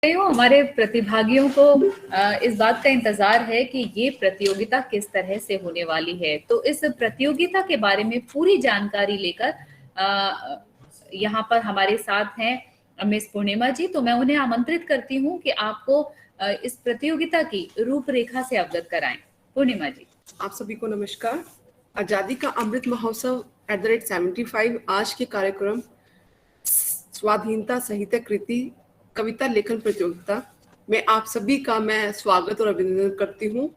हमारे प्रतिभागियों को इस बात का इंतजार है कि ये प्रतियोगिता किस तरह से होने वाली है। तो इस प्रतियोगिता के बारे में पूरी जानकारी लेकर यहाँ पर हमारे साथ हैं मिस पूर्णिमा जी। तो मैं उन्हें आमंत्रित करती हूँ कि आपको इस प्रतियोगिता की रूपरेखा से अवगत कराएं। पूर्णिमा जी। आप सभी को नमस्कार। आजादी का अमृत महोत्सव @75 आज के कार्यक्रम स्वाधीनता साहित्य कृति कविता लेखन प्रतियोगिता में आप सभी का मैं स्वागत और अभिनंदन करती हूँ।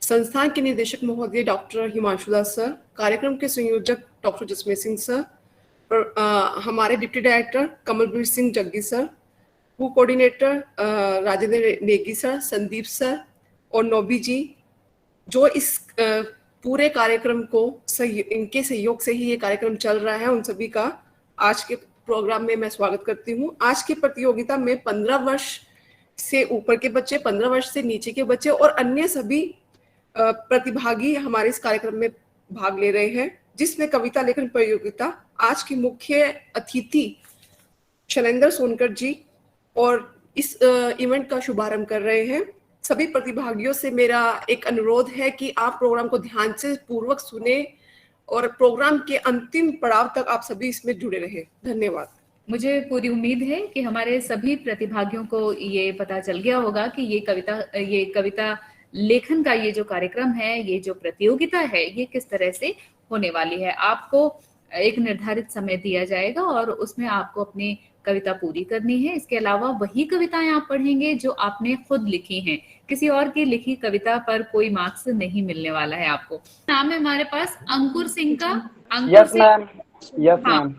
संस्थान के निदेशक महोदय डॉक्टर हिमांशु दास सर, कार्यक्रम के संयोजक डॉक्टर जसमेर सिंह सर, हमारे deputy director Kamalbir Singh Jaggi sir, co coordinator Rajendra Negi sir, Sandeep sir और नोबी जी, जो इस पूरे कार्यक्रम को इनके सहयोग से ही ये कार्यक्रम चल रहा है, उन सभी का आज के प्रोग्राम में मैं स्वागत करती हूँ। आज की प्रतियोगिता में 15 वर्ष से ऊपर के बच्चे, 15 वर्ष से नीचे के बच्चे और अन्य सभी प्रतिभागी हमारे इस कार्यक्रम में भाग ले रहे हैं, जिसमें कविता लेखन प्रतियोगिता आज की मुख्य अतिथि शैलेंद्र सोनकर जी और इस इवेंट का शुभारंभ कर रहे हैं। सभी प्रतिभागियों से मेरा एक अनुरोध है कि आप प्रोग्राम को ध्यान से पूर्वक सुने और प्रोग्राम के अंतिम पड़ाव तक आप सभी इसमें जुड़े रहे। धन्यवाद। मुझे पूरी उम्मीद है कि हमारे सभी प्रतिभागियों को ये पता चल गया होगा कि ये कविता लेखन का ये जो कार्यक्रम है, ये जो प्रतियोगिता है, ये किस तरह से होने वाली है। आपको एक निर्धारित समय दिया जाएगा और उसमें आपको अपनी कविता पूरी करनी है। इसके अलावा वही कविताएं आप पढ़ेंगे जो आपने खुद लिखी हैं। किसी और की लिखी कविता पर कोई मार्क्स नहीं मिलने वाला है आपको। नाम है हमारे पास अंकुर सिंह का। Yes ma'am. Yes ma'am.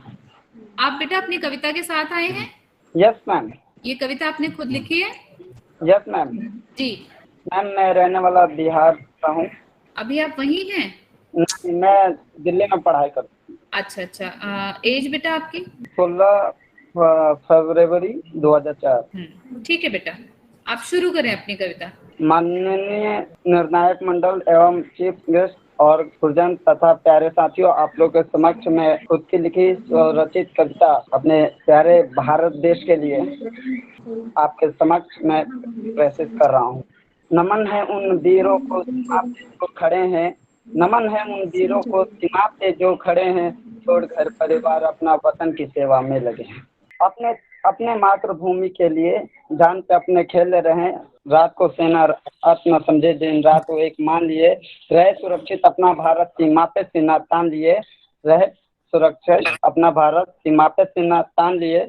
आप बेटा अपनी कविता के साथ आए हैं? Yes ma'am. ये कविता आपने खुद लिखी है? Yes ma'am. जी मैम, मैं रहने वाला बिहार का हूँ। अभी आप वहीं हैं? मैं दिल्ली में पढ़ाई करता हूँ। अच्छा। एज बेटा आपकी? 16 फरवरी 2004। ठीक है बेटा, आप शुरू करें अपनी कविता। माननीय निर्णायक मंडल एवं चीफ गेस्ट और गुरुजन तथा प्यारे साथियों, आप लोग के समक्ष मैं खुद की लिखी रचित कविता अपने प्यारे भारत देश के लिए आपके समक्ष मैं प्रस्तुत कर रहा हूँ। नमन है उन वीरों को सीमा पे जो खड़े हैं, नमन है उन वीरों को सीमा पे जो खड़े हैं, छोड़ घर परिवार अपना वतन की सेवा में लगे हैं। अपने मातृभूमि के लिए जान पे अपने खेल रहे, रात को सेना आत्मा समझे, दिन रात वो एक मान लिए, रहे सुरक्षित अपना भारत सीमा पे सीना तान लिए, रहे सुरक्षित अपना भारत सीमा पे सीना तान लिए।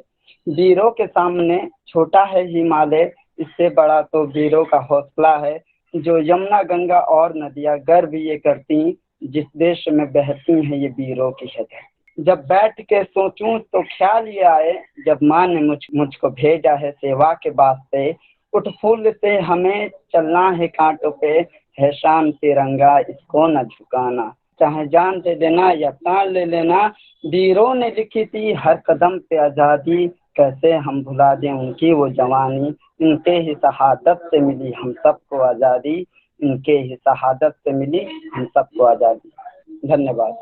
वीरों के सामने छोटा है हिमालय, इससे बड़ा तो वीरों का हौसला है, जो यमुना गंगा और नदियां गर्व ये करती, जिस देश में बहती हैं ये वीरों की हृदय। जब बैठ के सोचूं तो ख्याल ये आए, जब माँ ने मुझको भेजा है सेवा के वास्ते, उठ फूल से हमें चलना है कांटों पे, है शान तिरंगा इसको न झुकाना, चाहे जान दे देना या प्राण ले लेना, वीरों ने लिखी थी हर कदम पे आज़ादी, कैसे हम भुला दें उनकी वो जवानी, इनके ही शहादत से मिली हम सबको आज़ादी, इनके ही शहादत से मिली हम सबको आज़ादी। धन्यवाद।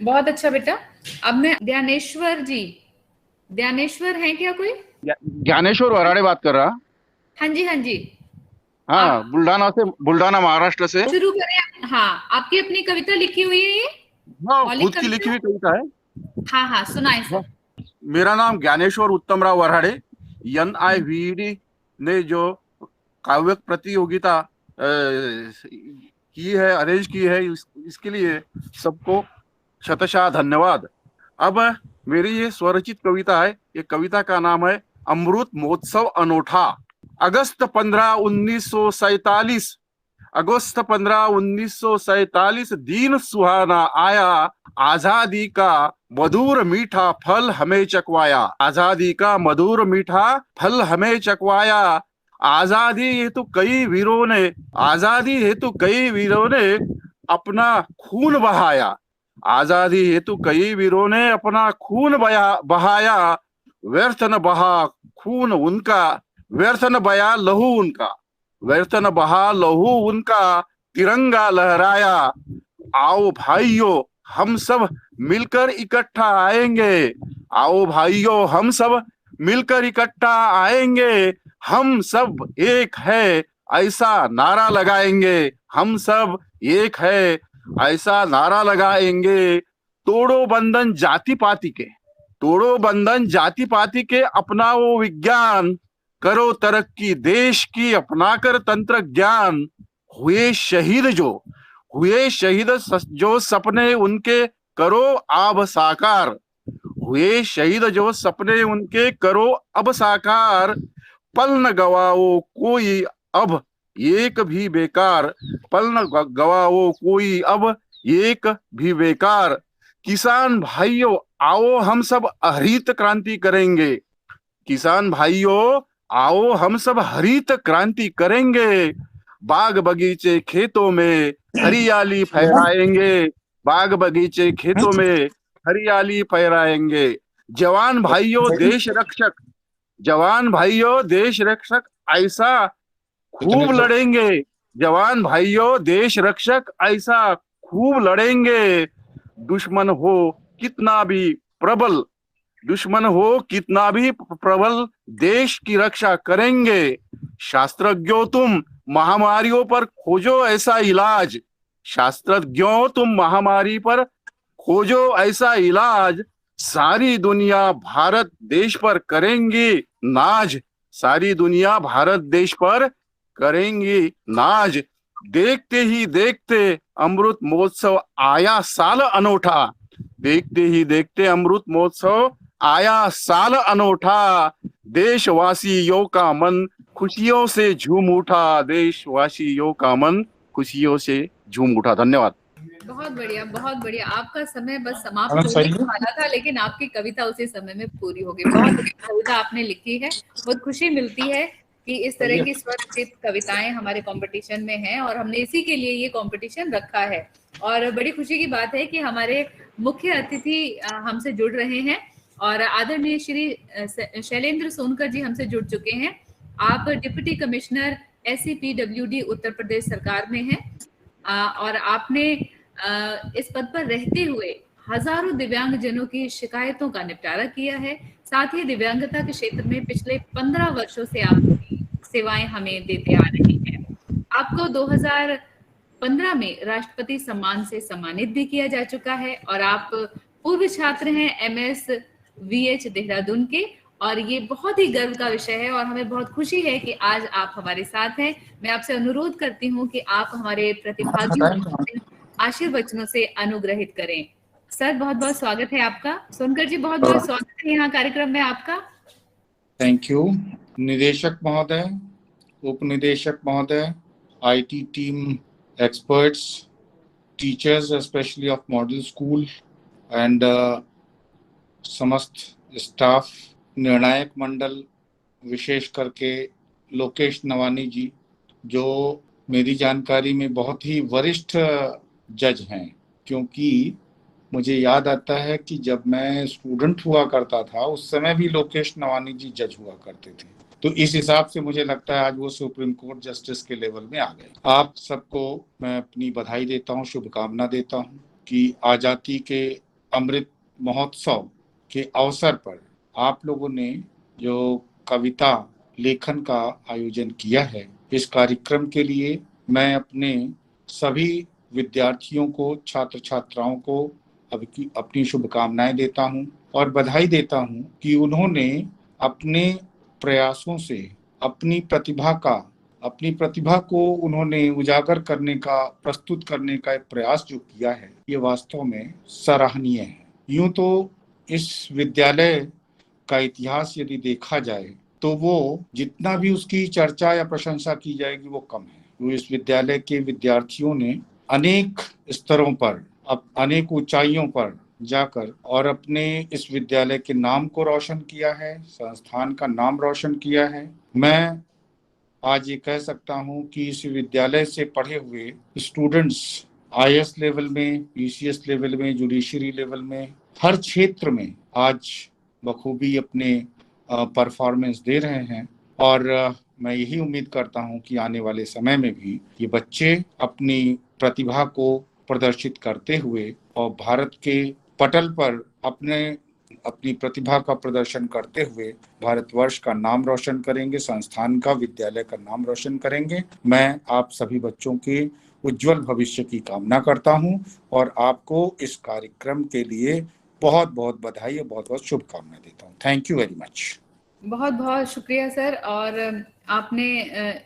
बहुत अच्छा बेटा। अब मैं ध्यानेश्वर जी, ध्यानेश्वर है क्या कोई? ज्ञानेश्वर वराड़े बात कर रहा। हाँ जी। हाँ, बुल्ढाना महाराष्ट्र से। शुरू करें। हाँ, आपकी अपनी कविता लिखी हुई है ये? हाँ, खुद की लिखी हुई कविता है। हाँ, सुनाए सर। मेरा नाम ज्ञानेश्वर उत्तमराव वराड़े। NIVD ने जो काव्य प्रतियोगिता की है, अरेंज की है, इसके लिए सबको शतशः धन्यवाद। अब मेरी ये स्वरचित कविता है। ये कविता का नाम है अमृत महोत्सव अनोठा। अगस्त 15, 1947, अगस्त 15, 1947 दिन सुहाना आया, आजादी का मधुर मीठा फल हमें चखवाया, आजादी का मधुर मीठा फल हमें चखवाया, आजादी हेतु कई वीरों ने अपना खून बहाया, आजादी हेतु कई वीरों ने अपना खून बहाया, व्यर्थ न बहा खून उनका, व्यर्थ न बहा लहू उनका, व्यर्थ न बहा लहू उनका, तिरंगा लहराया। आओ भाइयों हम सब मिलकर इकट्ठा आएंगे, आओ भाइयों हम सब मिलकर इकट्ठा आएंगे, हम सब एक है ऐसा नारा लगाएंगे, हम सब एक है ऐसा नारा लगाएंगे। तोड़ो बंधन जाति पाति के, तोड़ो बंधन जाति पाति के, अपनाओ विज्ञान, करो तरक्की देश की अपनाकर तंत्र ज्ञान। हुए शहीद जो, हुए शहीद जो सपने उनके करो अब साकार, हुए शहीद जो सपने उनके करो अब साकार। पल न गवाओ कोई अब एक भी बेकार, पल न गवाओ कोई अब एक भी बेकार। किसान भाइयों आओ हम सब हरित क्रांति करेंगे, किसान भाइयों आओ हम सब हरित क्रांति करेंगे। बाग बगीचे खेतों में हरियाली फहराएंगे, बाग बगीचे खेतों में हरियाली फहराएंगे। जवान भाइयों देश रक्षक, जवान भाइयों देश रक्षक ऐसा खूब लड़ेंगे, जवान भाइयों देश रक्षक ऐसा खूब लड़ेंगे। दुश्मन हो कितना भी प्रबल, दुश्मन हो कितना भी प्रबल देश की रक्षा करेंगे। शास्त्रज्ञों तुम महामारियों पर खोजो ऐसा इलाज, शास्त्रज्ञों तुम महामारी पर खोजो ऐसा इलाज। सारी दुनिया भारत देश पर करेंगी नाज, सारी दुनिया भारत देश पर करेंगी नाज। देखते ही देखते अमृत महोत्सव आया साल अनोठा, देखते ही देखते अमृत महोत्सव आया साल अनोठा। देशवासियों का मन खुशियों से झूम उठा, देशवासियों का मन खुशियों से झूम उठा। धन्यवाद। बहुत बढ़िया, बहुत बढ़िया। आपका समय बस समाप्त होने वाला था, लेकिन आपकी कविता उसी समय में पूरी हो गई। बहुत अच्छी कविता आपने लिखी है। बहुत खुशी मिलती है कि इस तरह की स्वरचित कविताएं हमारे कंपटीशन में हैं, और हमने इसी के लिए ये कंपटीशन रखा है। और बड़ी खुशी की बात है कि हमारे मुख्य अतिथि हमसे जुड़ रहे हैं, और आदरणीय श्री शैलेंद्र सोनकर जी हमसे जुड़ चुके हैं। आप deputy commissioner SCPWD Uttar Pradesh सरकार में हैं, और आपने इस पद पर रहते हुए हजारों दिव्यांगजनों की शिकायतों का निपटारा किया है। साथ ही दिव्यांगता के क्षेत्र में पिछले 15 वर्षों से आपकी सेवाएं हमें देते आ रही हैं। आपको 2015 में राष्ट्रपति सम्मान से सम्मानित भी किया जा चुका है, और आप पूर्व छात्र हैं MSVH देहरादून के, और ये बहुत ही गर्व का विषय है, और हमें बहुत खुशी है कि आज आप हमारे साथ हैं। मैं आपसे अनुरोध करती हूँ कि आप हमारे प्रतिभागियों को आशीर्वचनों से अनुग्रहित करें। सर, बहुत बहुत स्वागत है आपका। सोनकर जी, बहुत बहुत स्वागत है यहाँ कार्यक्रम में आपका। Thank you. निदेशक महोदय, उप निदेशक महोदय, IT team experts, teachers specially of model school and समस्त स्टाफ, निर्णायक मंडल, विशेष करके लोकेश नवानी जी, जो मेरी जानकारी में बहुत ही वरिष्ठ जज हैं, क्योंकि मुझे याद आता है कि जब मैं स्टूडेंट हुआ करता था उस समय भी लोकेश नवानी जी जज हुआ करते थे। तो इस हिसाब से मुझे लगता है आज वो सुप्रीम कोर्ट जस्टिस के लेवल में आ गए। आप सबको मैं अपनी बधाई देता हूँ, शुभकामना देता हूँ कि आज़ादी के अमृत महोत्सव के अवसर पर आप लोगों ने जो कविता लेखन का आयोजन किया है, इस कार्यक्रम के लिए मैं अपने सभी विद्यार्थियों को, छात्र छात्राओं को अपनी शुभकामनाएं देता हूं और बधाई देता हूं कि उन्होंने अपने प्रयासों से अपनी प्रतिभा को उन्होंने उजागर करने का, प्रस्तुत करने का एक प्रयास जो किया है, ये वास्तव में सराहनीय है। यूं तो इस विद्यालय का इतिहास यदि देखा जाए तो वो जितना भी उसकी चर्चा या प्रशंसा की जाएगी वो कम है। तो इस विद्यालय के विद्यार्थियों ने अनेक स्तरों पर, अनेक ऊंचाइयों पर जाकर और अपने इस विद्यालय के नाम को रोशन किया है, संस्थान का नाम रोशन किया है। मैं आज ये कह सकता हूँ कि इस विद्यालय से पढ़े हुए स्टूडेंट्स IAS लेवल में, PCS लेवल में, जुडिशरी लेवल में, हर क्षेत्र में आज बखूबी अपने परफॉर्मेंस दे रहे हैं, और मैं यही उम्मीद करता हूं कि आने वाले समय में भी ये बच्चे अपनी प्रतिभा को प्रदर्शित करते हुए और भारत के पटल पर अपने अपनी प्रतिभा का प्रदर्शन करते हुए भारतवर्ष का नाम रोशन करेंगे, संस्थान का, विद्यालय का नाम रोशन करेंगे। मैं आप सभी बच्चों के उज्जवल भविष्य की कामना करता हूं और आपको इस कार्यक्रम के लिए बहुत बहुत बधाई और बहुत बहुत शुभकामनाएं देता हूं। Thank you very much. बहुत बहुत शुक्रिया सर। और आपने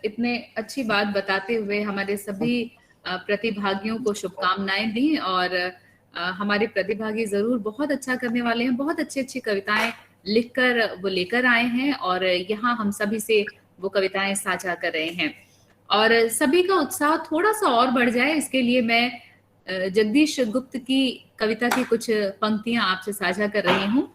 इतने अच्छी बात बताते हुए हमारे सभी प्रतिभागियों को शुभकामनाएं दी। और हमारे प्रतिभागी जरूर बहुत अच्छा करने वाले हैं, बहुत अच्छी अच्छी कविताएं लिखकर वो लेकर आए हैं और यहाँ हम सभी से वो कविताएं साझा कर रहे हैं। और सभी का उत्साह थोड़ा सा और बढ़ जाए इसके लिए मैं जगदीश गुप्त की कविता की कुछ पंक्तियां आपसे साझा कर रही हूँ।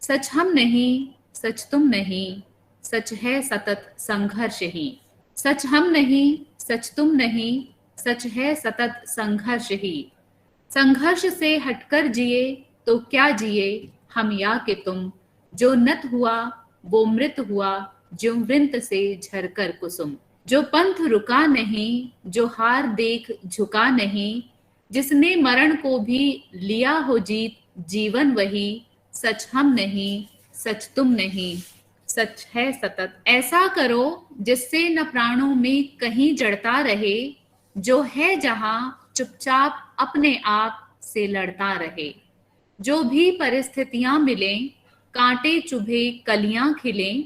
सच हम नहीं, सच तुम नहीं, सच है सतत संघर्ष ही। सच हम नहीं, सच तुम नहीं, सच है सतत संघर्ष ही। संघर्ष से हटकर जिए तो क्या जिए हम या कि तुम। जो नत हुआ वो मृत हुआ, जो वृंत से झरकर कुसुम। जो पंथ रुका नहीं, जो हार देख झुका नहीं, जिसने मरण को भी लिया हो जीत, जीवन वही। सच हम नहीं, सच तुम नहीं, सच है सतत। ऐसा करो जिससे न प्राणों में कहीं जड़ता रहे, जो है जहां चुपचाप अपने आप से लड़ता रहे। जो भी परिस्थितियां मिलें, कांटे चुभे कलियां खिलें,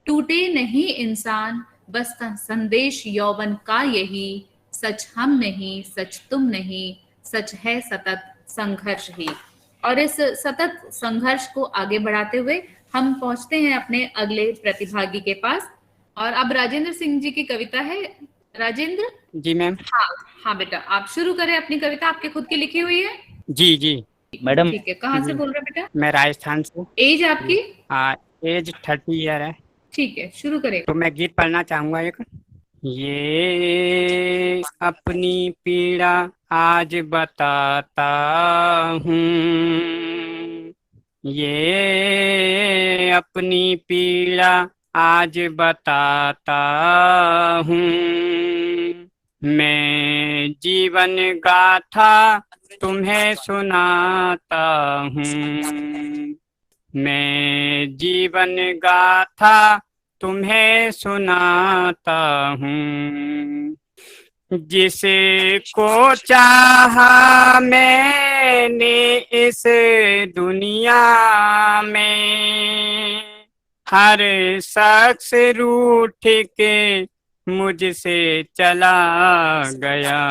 टूटे नहीं इंसान बस संदेश यौवन का यही। सच हम नहीं, सच तुम नहीं, सच है सतत संघर्ष ही। और इस सतत संघर्ष को आगे बढ़ाते हुए हम पहुंचते हैं अपने अगले प्रतिभागी के पास। और अब राजेंद्र सिंह जी की कविता है। राजेंद्र। जी मैम। हाँ हाँ बेटा, आप शुरू करें अपनी कविता, आपकी खुद की लिखी हुई है। जी जी मैडम। ठीक है, कहाँ से बोल रहे हैं बेटा? मैं राजस्थान से। एज आपकी? एज 30 ईयर है। ठीक है, शुरू करें। तो मैं गीत पढ़ना चाहूंगा एक। ये अपनी पीड़ा आज बताता हूँ, ये अपनी पीड़ा आज बताता हूँ। मैं जीवन गाथा तुम्हें सुनाता हूँ, मैं जीवन गाथा तुम्हें सुनाता हूँ। जिसे को चाहा मैंने इस दुनिया में, हर शख्स रूठ के मुझसे चला गया।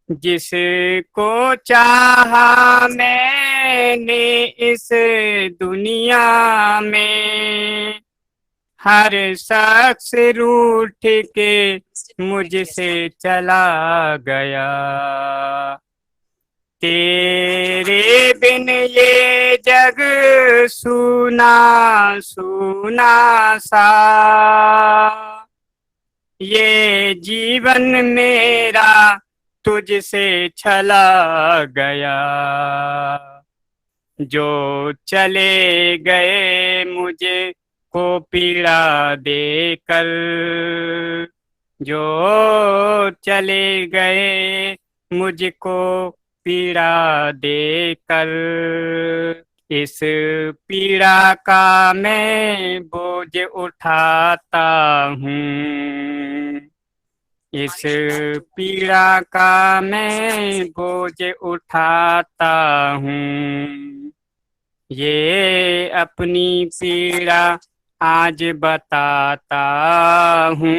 जिसको चाहा मैंने इस दुनिया में, हर शख्स रूठ के मुझसे चला गया। तेरे बिन ये जग सूना सूना सा, ये जीवन मेरा तुझसे चला गया। जो चले गए मुझे को पीड़ा देकर, जो चले गए मुझको पीड़ा देकर, इस पीड़ा का मैं बोझ उठाता हूँ, इस पीड़ा का मैं बोझ उठाता हूँ। ये अपनी पीड़ा आज बताता हूँ,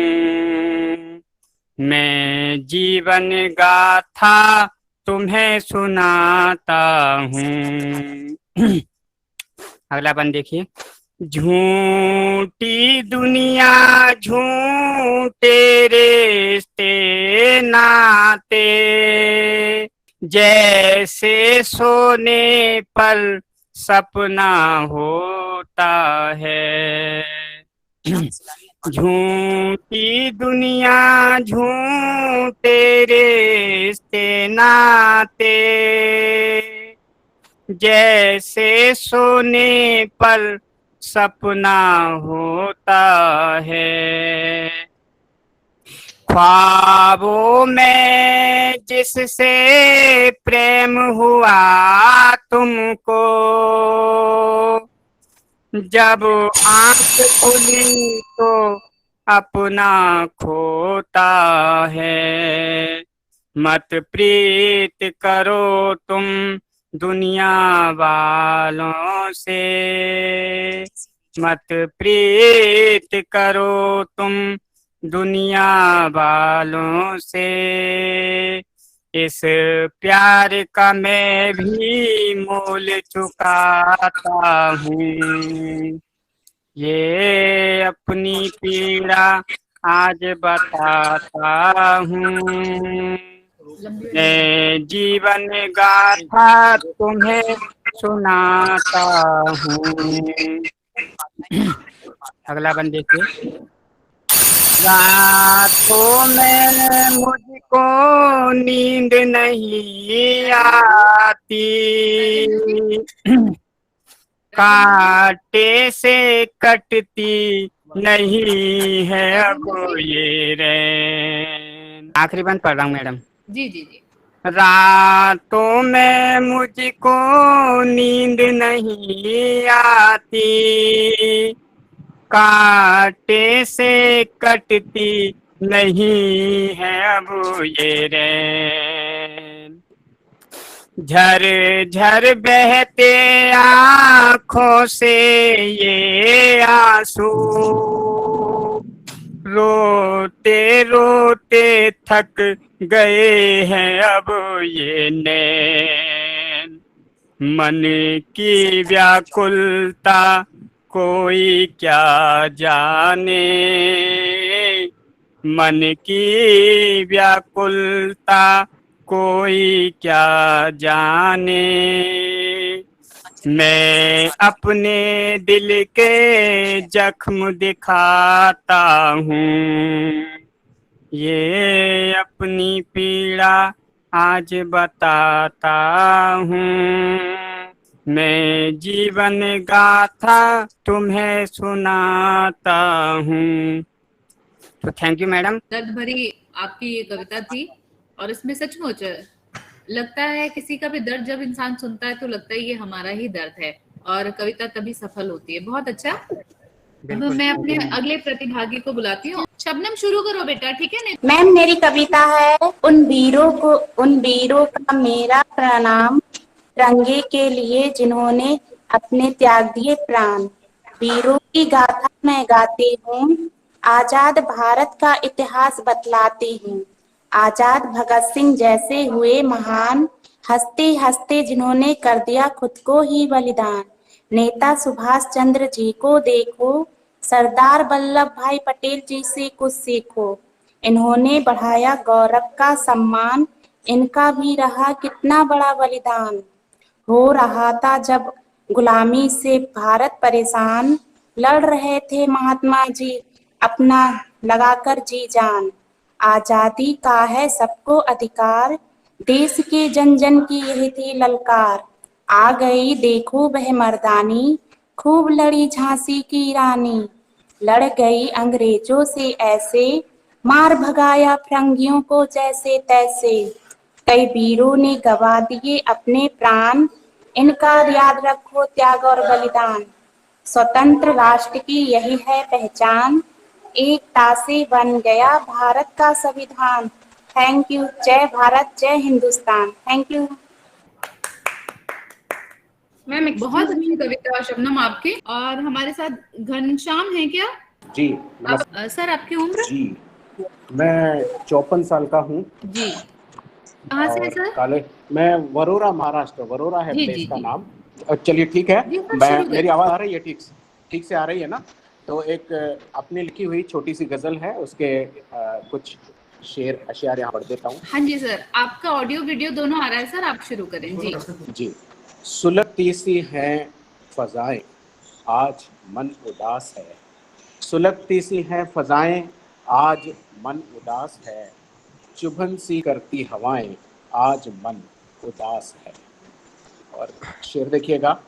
मैं जीवन गाथा तुम्हें सुनाता हूँ। अगला बंद देखिए। झूठी दुनिया झूठे रिश्ते नाते, जैसे सोने पर सपना होता है। झूठी दुनिया झूठे रिश्ते नाते, जैसे सोने पर सपना होता है। ख्वाबों में जिससे प्रेम हुआ तुमको, जब आंख खुली तो अपना खोता है। मत प्रीत करो तुम दुनिया वालों से, मत प्रीत करो तुम दुनिया वालों से। इस प्यार का मैं भी मोल चुकाता हूँ, ये अपनी पीड़ा आज बताता हूँ। मैं जीवन गाथा तुम्हें सुनाता हूँ। अगला बंदे से। रातों में मुझको नींद नहीं आती, कांटे से कटती नहीं है अब ये रैन। आखिरी बंद पढ़ रहा हूँ मैडम। जी जी जी। रातों में मुझको नींद नहीं आती, कांटे से कटती नहीं है अब ये रैन। झर झर बहते आँखों से ये आंसू, रोते रोते थक गए हैं अब ये नैन। मन की व्याकुलता कोई क्या जाने, मन की व्याकुलता कोई क्या जाने। मैं अपने दिल के जख्म दिखाता हूँ, ये अपनी पीड़ा आज बताता हूँ। मैं जीवन गाथा तुम्हें सुनाता हूँ। तो थैंक यू मैडम। दर्द भरी आपकी ये कविता थी और इसमें सचमुच लगता है किसी का भी दर्द जब इंसान सुनता है तो लगता है ये हमारा ही दर्द है, और कविता तभी सफल होती है। बहुत अच्छा। अब मैं अपने अगले प्रतिभागी को बुलाती हूँ। शबनम शुरू करो बेटा, ठीक है ना? मैम मेरी कविता है उन वीरों का मेरा प्रणाम, तिरंगे के लिए जिन्होंने अपने त्याग दिए प्राण। वीरों की गाथा मैं गाती हूँ, आजाद भारत का इतिहास बतलाती हूँ। आजाद भगत सिंह जैसे हुए महान, हंसते हंसते जिन्होंने कर दिया खुद को ही बलिदान। नेता सुभाष चंद्र जी को देखो, सरदार वल्लभ भाई पटेल जी से कुछ सीखो। इन्होंने बढ़ाया गौरव का सम्मान, इनका भी रहा कितना बड़ा बलिदान। हो रहा था जब गुलामी से भारत परेशान, लड़ रहे थे महात्मा जी अपना लगाकर जी जान। आजादी का है सबको अधिकार, देश के जन जन की यही थी ललकार। आ गई देखो वह मर्दानी, खूब लड़ी झांसी की रानी। लड़ गई अंग्रेजों से ऐसे, मार भगाया फिरंगियों को जैसे तैसे। कई वीरों ने गवा दिए अपने प्राण, इनका याद रखो त्याग और बलिदान। स्वतंत्र राष्ट्र की यही है पहचान, एकता से बन गया भारत का संविधान। Thank you. जय भारत जय हिंदुस्तान। Thank you ma'am. बहुत अच्छी कविता शबनम आपकी। और हमारे साथ घनश्याम है क्या? जी सर आपकी उम्र? जी मैं 54 साल का हूँ जी। कहाँ से है सर? काले मैं वरोरा, महाराष्ट्र, वरोरा है जी, प्लेस जी, का जी। नाम। चलिए ठीक है। जी, सर, मैं शुरू करिए। मेरी आवाज आ रही है? ठीक से आ रही है ना? तो एक अपनी लिखी हुई छोटी सी गजल है, उसके कुछ शेर अशियार यहाँ पढ़ देता हूँ। हाँ जी सर, आपका ऑडियो वीडियो दोनों आ रहा है सर, आप शुरू करें। जी जी। सुलगती सी हैं फजाएं, आज मन उदास है। सुलगती सी हैं फजाएं, आज मन उदास है। चुभन सी करती हवाएं, आज मन उदास है। और शेर देखिएगा।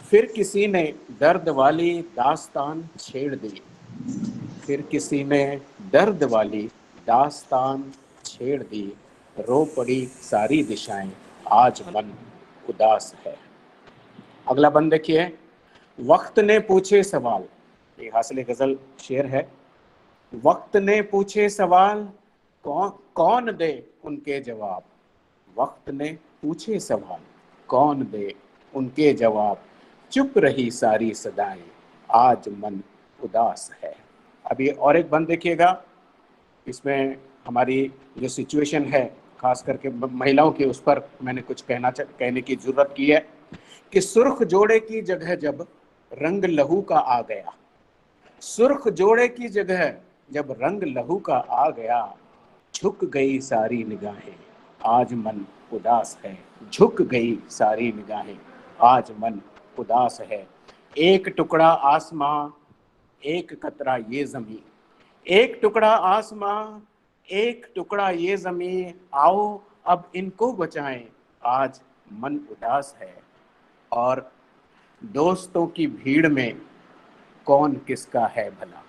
फिर किसी ने दर्द वाली दास्तान छेड़ दी, फिर किसी ने दर्द वाली दास्तान छेड़ दी, रो पड़ी सारी दिशाएं, आज मन उदास है। अगला बंद देखिए, वक्त ने पूछे सवाल, ये हासिल गजल शेर है। वक्त ने पूछे सवाल, कौन दे उनके जवाब। वक्त ने पूछे सवाल, कौन दे उनके जवाब। चुप रही सारी सदाएं, आज मन उदास है। अभी और एक बंद देखिएगा, इसमें हमारी जो सिचुएशन है खास करके महिलाओं की, उस पर मैंने कुछ कहने की जरूरत की है कि सुर्ख जोड़े की जगह जब रंग लहू का आ गया, सुर्ख जोड़े की जगह जब रंग लहू का आ गया, झुक गई सारी निगाहें, आज मन उदास है। झुक गई सारी निगाहें, आज मन उदास है। एक टुकड़ा आसमां, एक कतरा ये ज़मीं, एक टुकड़ा आसमां, एक टुकड़ा ये ज़मीं, आओ अब इनको बचाएं, आज मन उदास है। और दोस्तों की भीड़ में कौन किसका है भला।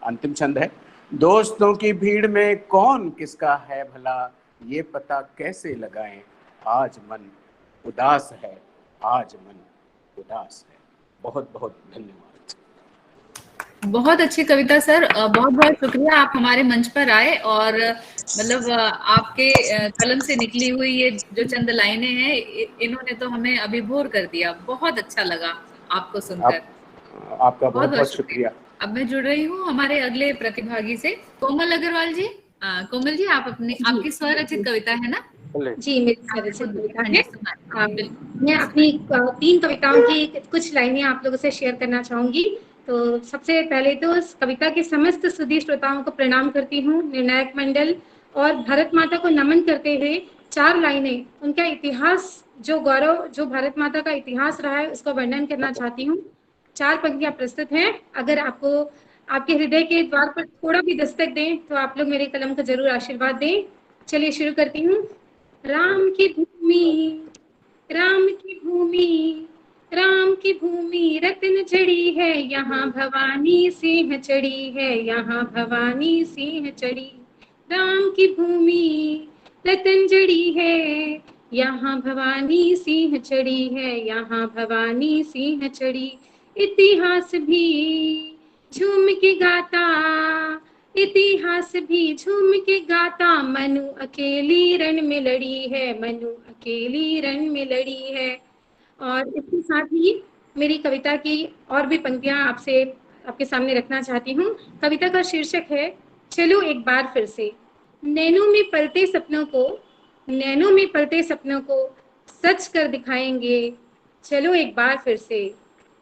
अंतिम छंद है, दोस्तों की भीड़ में कौन किसका है भला, ये पता कैसे लगाएं, आज मन उदास है, आज मन उदास है। बहुत बहुत धन्यवाद। बहुत अच्छी कविता सर, बहुत बहुत शुक्रिया आप हमारे मंच पर आए और मतलब आपके कलम से निकली हुई ये जो चंद लाइनें हैं इन्होंने तो हमें अभिभूर कर दिया। बहुत अच्छा लगा आपको सुनकर। आपका बहुत बहुत शुक्रिया। अब मैं जुड़ रही हूँ हमारे अगले प्रतिभागी से, कोमल अग्रवाल जी। कोमल जी, आप आपकी स्वरचित कविता है ना? जी, मेरी स्वरचित कविता है। मैं अपनी 3 कविताओं की कुछ लाइनें आप लोगों से शेयर करना चाहूंगी। तो सबसे पहले तो इस कविता के समस्त सुधी श्रोताओं को प्रणाम करती हूँ, निर्णायक मंडल और भारत माता को नमन करते हुए 4 लाइनें उनका इतिहास, जो गौरव, जो भारत माता का इतिहास रहा है, उसका वर्णन करना चाहती हूँ। 4 पंक्तियां प्रस्तुत हैं। अगर आपको आपके हृदय के द्वार पर थोड़ा भी दस्तक दें तो आप लोग मेरे कलम को जरूर आशीर्वाद दें। चलिए शुरू करती हूँ। राम की भूमि, राम की भूमि, राम की भूमि रत्न जड़ी है, यहाँ भवानी सिंह चढ़ी है, यहाँ भवानी सिंह चढ़ी। राम की भूमि रत्न जड़ी है, यहाँ भवानी सिंह चढ़ी है, यहाँ भवानी सिंह चढ़ी। इतिहास भी झूम के गाता, इतिहास भी झूम के गाता, मनु अकेली रण में लड़ी है, मनु अकेली रण में लड़ी है। और इसके साथ ही मेरी कविता की और भी पंक्तियां आपके सामने रखना चाहती हूँ। कविता का शीर्षक है चलो एक बार फिर से। नैनों में पलते सपनों को, नैनों में पलते सपनों को सच कर दिखाएंगे, चलो एक बार फिर से,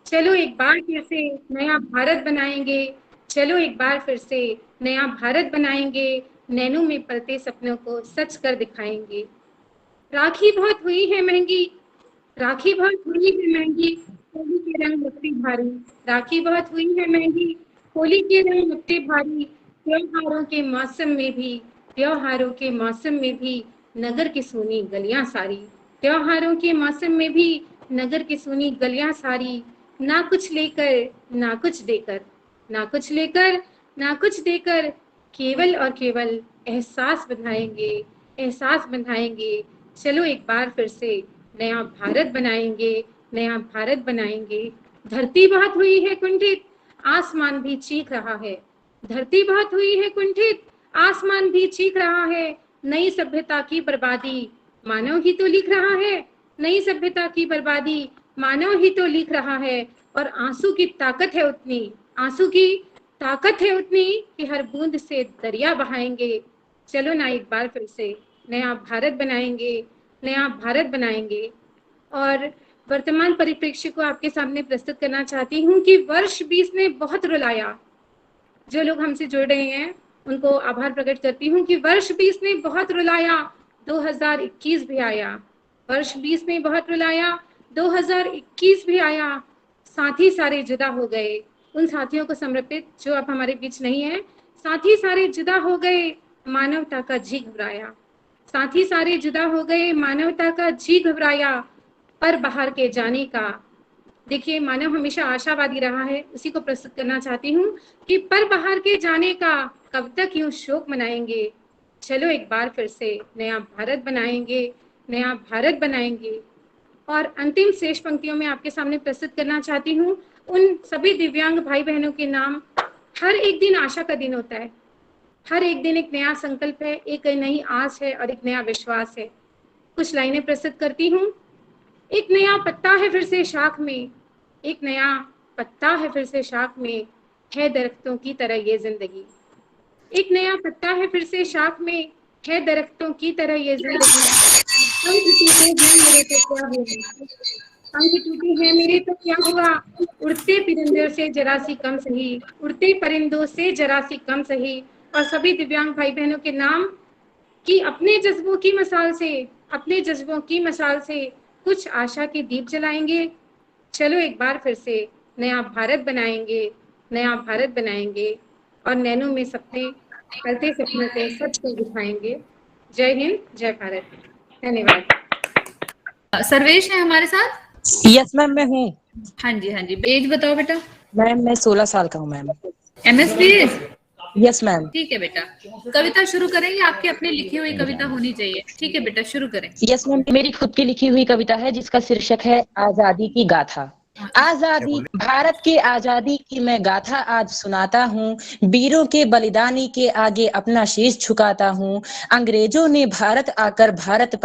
चलो एक बार फिर से नया भारत बनाएंगे, चलो एक बार फिर से नया भारत बनाएंगे, नैनों में पलते सपनों को सच कर दिखाएंगे। राखी बहुत हुई है महंगी, राखी बहुत हुई है महंगी, होली के रंग मुझसे भारी, राखी बहुत हुई है महंगी, होली के रंग मुझसे भारी। त्योहारों के मौसम में भी, त्योहारों के मौसम में भी नगर की सूनी गलियां सारी, त्योहारों के मौसम में भी नगर की सूनी गलियां सारी। ना कुछ लेकर ना कुछ देकर, ना कुछ लेकर ना कुछ देकर, केवल और केवल एहसास बंधाएंगे, एहसास बंधाएंगे, चलो एक बार फिर से नया भारत बनाएंगे, नया भारत बनाएंगे। धरती बहुत हुई है कुंठित, आसमान भी चीख रहा है, धरती बहुत हुई है कुंठित, आसमान भी चीख रहा है। नई सभ्यता की बर्बादी मानव ही तो लिख रहा है, नई सभ्यता की बर्बादी मानव ही तो लिख रहा है। और आंसू की ताकत है उतनी, आंसू की ताकत है उतनी कि हर बूंद से दरिया बहाएंगे, चलो ना एक बार फिर से नया भारत बनाएंगे, नया भारत बनाएंगे। और वर्तमान परिप्रेक्ष्य को आपके सामने प्रस्तुत करना चाहती हूँ कि वर्ष 20 ने बहुत रुलाया। जो लोग हमसे जुड़ रहे हैं उनको आभार प्रकट करती हूँ कि वर्ष 20 ने बहुत रुलाया, 2021 भी आया, वर्ष 20 ने बहुत रुलाया, 2021 भी आया। साथी सारे जुदा हो गए, उन साथियों को समर्पित जो अब हमारे बीच नहीं है। साथी सारे जुदा हो गए, मानवता का जी घबराया, साथी सारे जुदा हो गए, मानवता का जी घबराया। पर बाहर के जाने का, देखिए मानव हमेशा आशावादी रहा है, उसी को प्रस्तुत करना चाहती हूँ कि पर बाहर के जाने का कविता क्यों शोक मनाएंगे, चलो एक बार फिर से नया भारत बनाएंगे, नया भारत बनाएंगे। और अंतिम शेष पंक्तियों में आपके सामने प्रस्तुत करना चाहती हूँ उन सभी दिव्यांग भाई बहनों के नाम। हर एक दिन आशा का दिन होता है, हर एक दिन एक नया संकल्प है, एक नई आस है और एक नया विश्वास है। कुछ लाइनें प्रस्तुत करती हूँ। एक नया पत्ता है फिर से शाख में, एक नया पत्ता है फिर से शाख में, है दरख्तों की तरह ये जिंदगी। एक नया पत्ता है फिर से शाख में, है दरख्तों की तरह ये जिंदगी। पंख टूटे हैं मेरे तो क्या हुआ, पंख टूटे हैं मेरे तो क्या हुआ, उड़ते परिंदों से जरा सी कम सही, उड़ते परिंदों से जरा सी कम सही। और सभी दिव्यांग भाई बहनों के नाम कि अपने जज्बों की मसाल से, अपने जज्बों की मसाल से कुछ आशा के दीप जलाएंगे, चलो एक बार फिर से नया भारत बनाएंगे, नया भारत बनाएंगे और नैनों में सपने, चलते सपनों को सच को दिखाएंगे। जय हिंद, जय भारत। धन्यवाद। सर्वेश है हमारे साथ? यस मैम, मैं हूँ। हाँ जी, हाँ जी। एज बताओ बेटा। मैम मैं 16 साल का हूँ मैम। MSBS? Yes ma'am. ठीक है बेटा, कविता शुरू करेंगे। आपकी अपनी लिखी हुई कविता होनी चाहिए। ठीक है बेटा, शुरू करें। यस मैम, मेरी खुद की लिखी हुई कविता है जिसका शीर्षक है आजादी की गाथा। आजादी, भारत के आजादी की मैं गाथा आज सुनाता हूँ, वीरों के बलिदानी के आगे अपना शीश झुकाता हूँ। अंग्रेजों ने भारत आकर भारत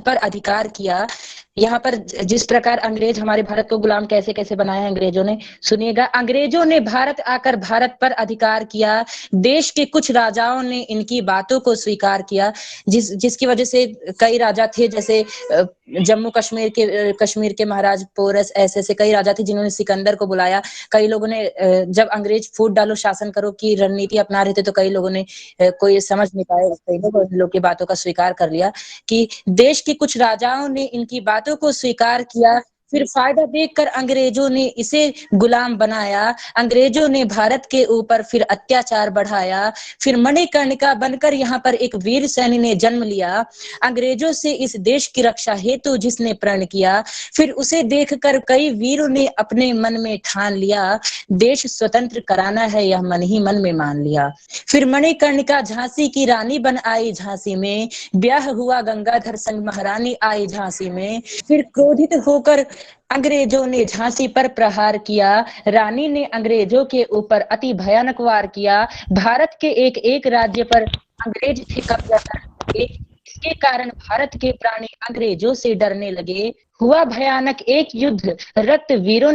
पर अधिकार किया। यहाँ पर जिस प्रकार अंग्रेज हमारे भारत को गुलाम कैसे कैसे बनाया है अंग्रेजों ने, सुनिएगा। अंग्रेजों ने भारत आकर भारत पर अधिकार किया, देश के कुछ राजाओं ने इनकी बातों को स्वीकार किया, जिसकी वजह से कई राजा थे, जैसे जम्मू कश्मीर के महाराज पोरस, ऐसे कई राजा थे जिन्होंने सिकंदर को बुलाया। कई लोगों ने जब अंग्रेज फूट डालो शासन करो की रणनीति अपना रहे थे, तो कई लोगों ने कोई समझ नहीं पाए, कई लोगों की बातों का स्वीकार कर लिया कि देश के कुछ राजाओं ने इनकी बातों को स्वीकार किया। फिर फायदा देखकर अंग्रेजों ने इसे गुलाम बनाया। अंग्रेजों ने भारत के ऊपर फिर अत्याचार बढ़ाया। फिर मणिकर्णिका बनकर यहाँ पर एक वीर सैनी ने जन्म लिया। अंग्रेजों से इस देश की रक्षा हेतु जिसने प्रण किया, फिर उसे देखकर कई वीरों ने अपने मन में ठान लिया, देश स्वतंत्र कराना है यह मन ही मन में मान लिया। फिर मणिकर्णिका झांसी की रानी बन आई झांसी में, ब्याह हुआ गंगाधर संग महारानी आई झांसी में। फिर क्रोधित होकर अंग्रेजों ने झांसी पर प्रहार किया, रानी ने अंग्रेजों के ऊपर अति भयानक वार किया। भारत के एक एक राज्य पर अंग्रेज थे कब्जा करने, इसके कारण भारत के प्राणी अंग्रेजों से डरने लगे। हुआ भयानक एक युद्ध, रक्त वीरों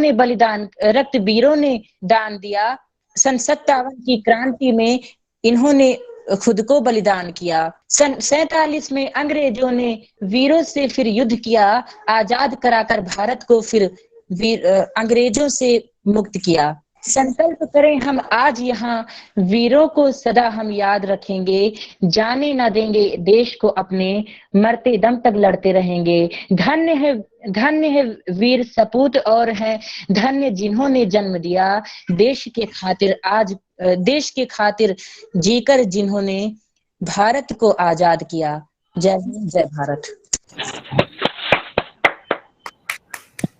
ने दान दिया। सन 57 की क्रांति में इन्होंने खुद को बलिदान किया। सन 47 में अंग्रेजों ने वीरों से फिर युद्ध किया, आजाद कराकर भारत को फिर अंग्रेजों से मुक्त किया। संकल्प करें हम आज यहाँ, वीरों को सदा हम याद रखेंगे, जाने ना देंगे देश को अपने, मरते दम तक लड़ते रहेंगे। धन्य है वीर सपूत और हैं धन्य जिन्होंने जन्म दिया, देश के खातिर जीकर जिन्होंने भारत को आजाद किया। जय हिंद, जय भारत।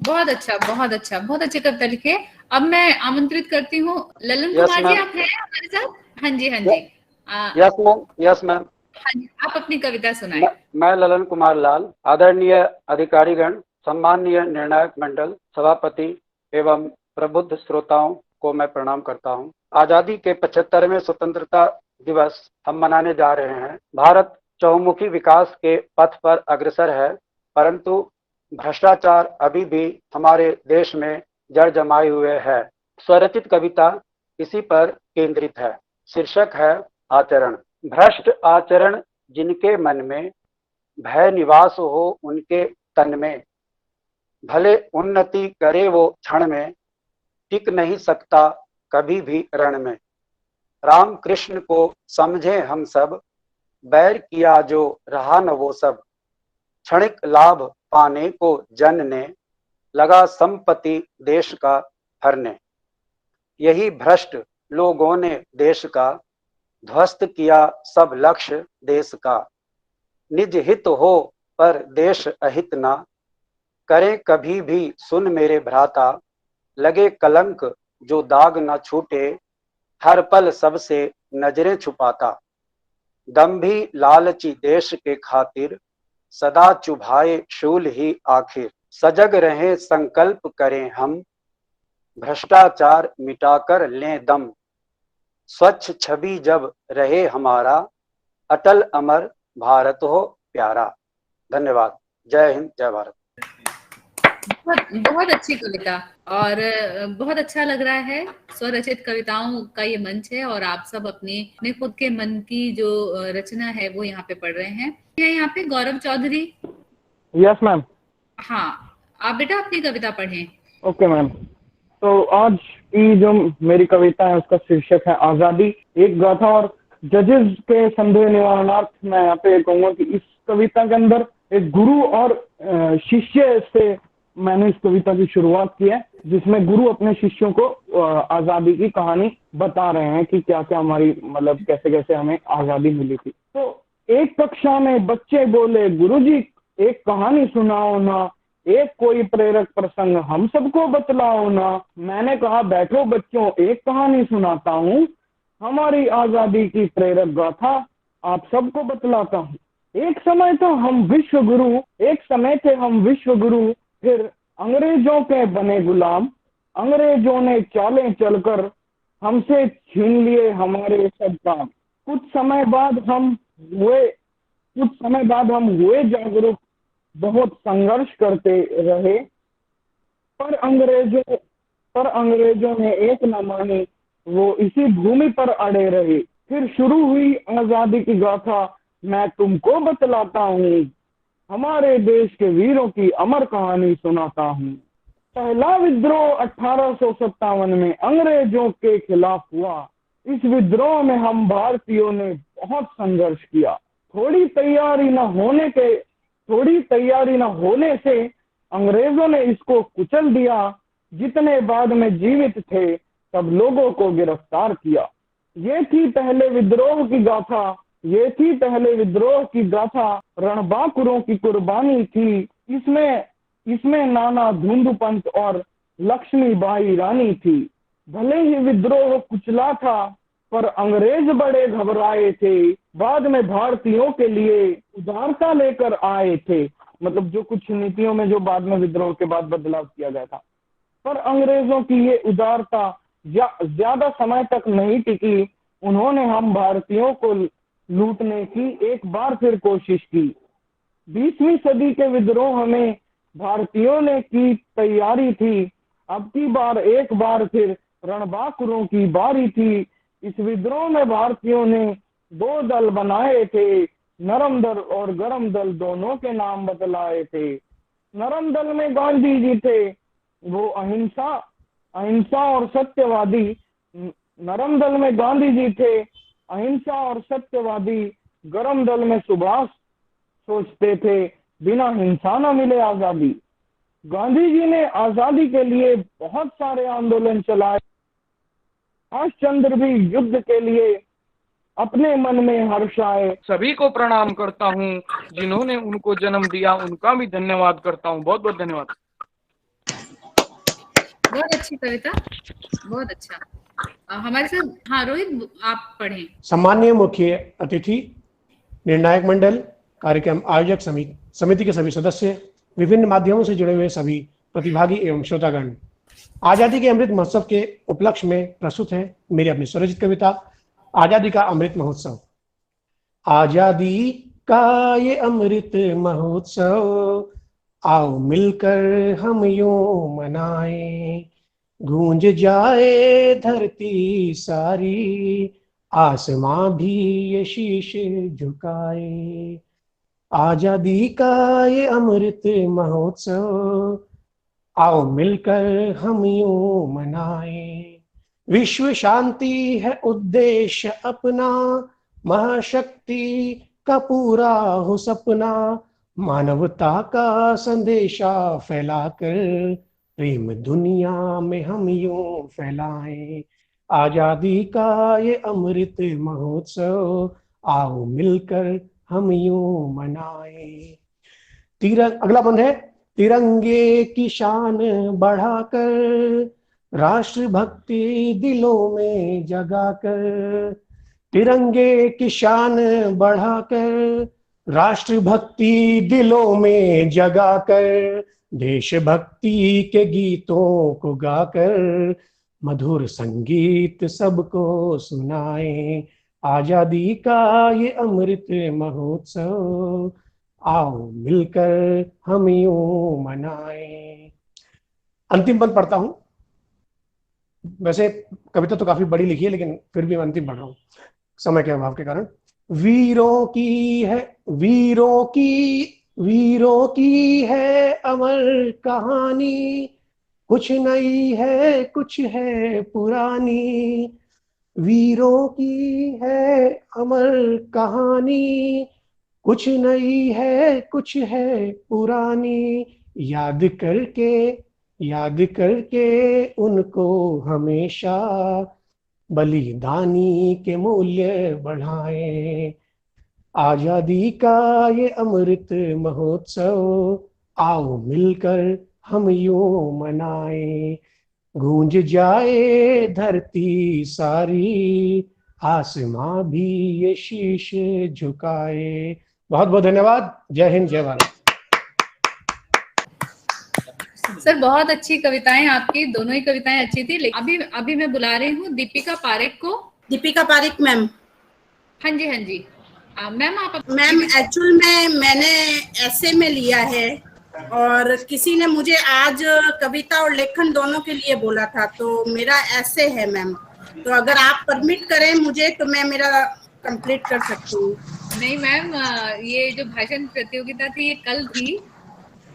बहुत अच्छा, बहुत अच्छा, बहुत अच्छे कविता लिखे। अब मैं आमंत्रित करती हूँ ललन कुमार जी, आप हैं हमारे साथ? हाँ जी, हाँ जी। Yes ma'am. हाँ जी, आप अपनी कविता सुनाएं। मैं ललन कुमार लाल, आदरणीय अधिकारीगण, सम्माननीय निर्णायक मंडल, सभापति एवं प्रबुद्ध श्रोताओं को मैं प्रणाम करता हूँ। आजादी के 75वें स्वतंत्रता दिवस हम मनाने जा रहे हैं। भारत चहुमुखी विकास के पथ पर अग्रसर है, परंतु भ्रष्टाचार अभी भी हमारे देश में जड़ जमाए हुए है। स्वरचित कविता इसी पर केंद्रित है। शीर्षक है आचरण। भ्रष्ट आचरण जिनके मन में, भय निवास हो उनके तन में, भले उन्नति करे वो क्षण में, टिक नहीं सकता कभी भी रण में। राम कृष्ण को समझे हम सब, बैर किया जो रहा न वो सब, क्षणिक लाभ पाने को जन ने, लगा संपत्ति देश का हरने। यही भ्रष्ट लोगों ने देश का, ध्वस्त किया सब लक्ष्य देश का। निज हित हो पर देश अहित ना, करें कभी भी सुन मेरे भ्राता, लगे कलंक जो दाग न छूटे, हर पल सबसे नजरें छुपाता, दम भी लालची देश के खातिर, सदा चुभाए शूल ही आखिर। सजग रहे संकल्प करें हम, भ्रष्टाचार मिटाकर लें दम। स्वच्छ छवि जब रहे हमारा, अटल अमर भारत हो प्यारा। धन्यवाद। जय हिंद, जय भारत। बहुत बहुत अच्छी कविता और बहुत अच्छा लग रहा है। स्वरचित कविताओं का ये मंच है और आप सब अपने अपने खुद के मन की जो रचना है वो यहाँ पे पढ़ रहे हैं। यहाँ पे गौरव चौधरी। Yes ma'am. हाँ, आप बेटा अपनी कविता पढ़ें। Okay ma'am. तो आज की जो मेरी कविता है उसका शीर्षक है आजादी, एक गाथा। और जजेस के संदेह निवारणार्थ मैं यहाँ पे कहूंगा कि इस कविता के अंदर एक गुरु और शिष्य से मैंने इस कविता की शुरुआत की है, जिसमें गुरु अपने शिष्यों को आजादी की कहानी बता रहे हैं कि क्या क्या हमारी मतलब कैसे कैसे हमें आजादी मिली थी। तो एक कक्षा में बच्चे बोले, गुरुजी एक कहानी सुनाओ ना, एक कोई प्रेरक प्रसंग हम सबको बतलाओ ना। मैंने कहा बैठो बच्चों, एक कहानी सुनाता हूँ, हमारी आजादी की प्रेरक गाथा आप सबको बतलाता हूँ। एक समय थे हम विश्व गुरु, फिर अंग्रेजों के बने गुलाम। अंग्रेजों ने चालें चलकर हमसे छीन लिए हमारे सब काम। कुछ समय बाद हम हुए जागरूक, बहुत संघर्ष करते रहे, पर अंग्रेजों ने एक न मानी, वो इसी भूमि पर अड़े रहे। फिर शुरू हुई आजादी की गाथा, मैं तुमको बतलाता हूँ, हमारे देश के वीरों की अमर कहानी सुनाता हूँ। पहला विद्रोह 1857 में अंग्रेजों के खिलाफ हुआ। इस विद्रोह में हम भारतीयों ने बहुत संघर्ष किया। थोड़ी तैयारी न होने से अंग्रेजों ने इसको कुचल दिया। जितने बाद में जीवित थे सब लोगों को गिरफ्तार किया। ये थी पहले विद्रोह की गाथा, रणबांकुरों की कुर्बानी थी। इसमें नाना धुंधुपंत और लक्ष्मीबाई रानी थी। भले ही विद्रोह कुचला था, पर अंग्रेज बड़े घबराए थे। बाद में भारतीयों के लिए उदारता लेकर आए थे। मतलब जो कुछ नीतियों में जो बाद में विद्रोह के बाद बदलाव किया गया था, पर अंग्रेजों की ये उदारता ज्यादा समय तक नहीं टिकी। उन्होंने हम भारतीयों को लूटने की एक बार फिर कोशिश की। 20वीं सदी के विद्रोह में भारतीयों ने की तैयारी थी। अब की बार एक बार फिर रणबांकुरों की बारी थी। इस विद्रोह में भारतीयों ने 2 दल बनाए थे, नरम दल और गरम दल, दोनों के नाम बतलाए थे। नरम दल में गांधी जी थे, वो अहिंसा और सत्यवादी। नरम दल में गांधी जी थे, अहिंसा और सत्यवादी। गरम दल में सुभाष सोचते थे, बिना हिंसा न मिले आजादी। गांधी जी ने आजादी के लिए बहुत सारे आंदोलन चलाए। सुभाष चंद्र भी युद्ध के लिए अपने मन में हर्षाए। सभी को प्रणाम करता हूँ, जिन्होंने उनको जन्म दिया उनका भी धन्यवाद करता हूँ। बहुत बहुत धन्यवाद। बहुत अच्छी कविता, बहुत अच्छा। हमारे साथ हाँ रोहित, आप पढ़ें। सम्माननीय मुख्य अतिथि, निर्णायक मंडल, कार्यक्रम आयोजक समिति के सभी सदस्य, विभिन्न माध्यमों से जुड़े हुए सभी प्रतिभागी एवं श्रोतागण, आजादी के अमृत महोत्सव के उपलक्ष्य में प्रस्तुत है मेरी अपनी स्वरचित कविता आजादी का अमृत महोत्सव। आजादी का ये अमृत महोत्सव, आओ मिलकर हम यूं मनाएं। गूंज जाए धरती सारी, आसमां भी ये शीश झुकाए। आजादी का ये अमृत महोत्सव, आओ मिलकर हम यूं मनाएं। विश्व शांति है उद्देश्य अपना, महाशक्ति का पूरा हो सपना। मानवता का संदेशा फैलाकर, प्रेम दुनिया में हम यूं फैलाएं। आजादी का ये अमृत महोत्सव, आओ मिलकर हम यूं मनाएं। अगला बंद है, तिरंगे की शान बढ़ाकर, राष्ट्र भक्ति दिलों में जगाकर, तिरंगे की शान बढ़ाकर, राष्ट्र भक्ति दिलों में जगाकर, देशभक्ति के गीतों को गाकर, मधुर संगीत सबको सुनाएं, आजादी का ये अमृत महोत्सव, आओ मिलकर हम यूं मनाएं। अंतिम पद पढ़ता हूं। वैसे कविता तो काफी बड़ी लिखी है, लेकिन फिर भी मैं अंतिम पढ़ रहा हूँ समय के अभाव के कारण। वीरों की है अमर कहानी, कुछ नई है कुछ है पुरानी। वीरों की है अमर कहानी, कुछ नई है कुछ है पुरानी। याद करके उनको हमेशा बलिदानी के मूल्य बढ़ाएं। आजादी का ये अमृत महोत्सव, आओ मिलकर हम यूं मनाएं। गूंज जाए धरती सारी, आसमां भी ये शीश झुकाए। बहुत बहुत धन्यवाद। जय हिंद, जय भारत। सर बहुत अच्छी कविताएं आपकी, दोनों ही कविताएं अच्छी थी। लेकिन अभी मैं बुला रही हूँ दीपिका पारेख को। दीपिका पारेख मैम। हाँ जी हाँ जी मैम। आप मैम एक्चुअल में मैंने ऐसे में लिया है, और किसी ने मुझे आज कविता और लेखन दोनों के लिए बोला था, तो मेरा ऐसे है मैम। तो अगर आप परमिट करें मुझे तो मैं मेरा कंप्लीट कर सकती हूँ। नहीं मैम, ये जो भाषण प्रतियोगिता थी ये कल थी।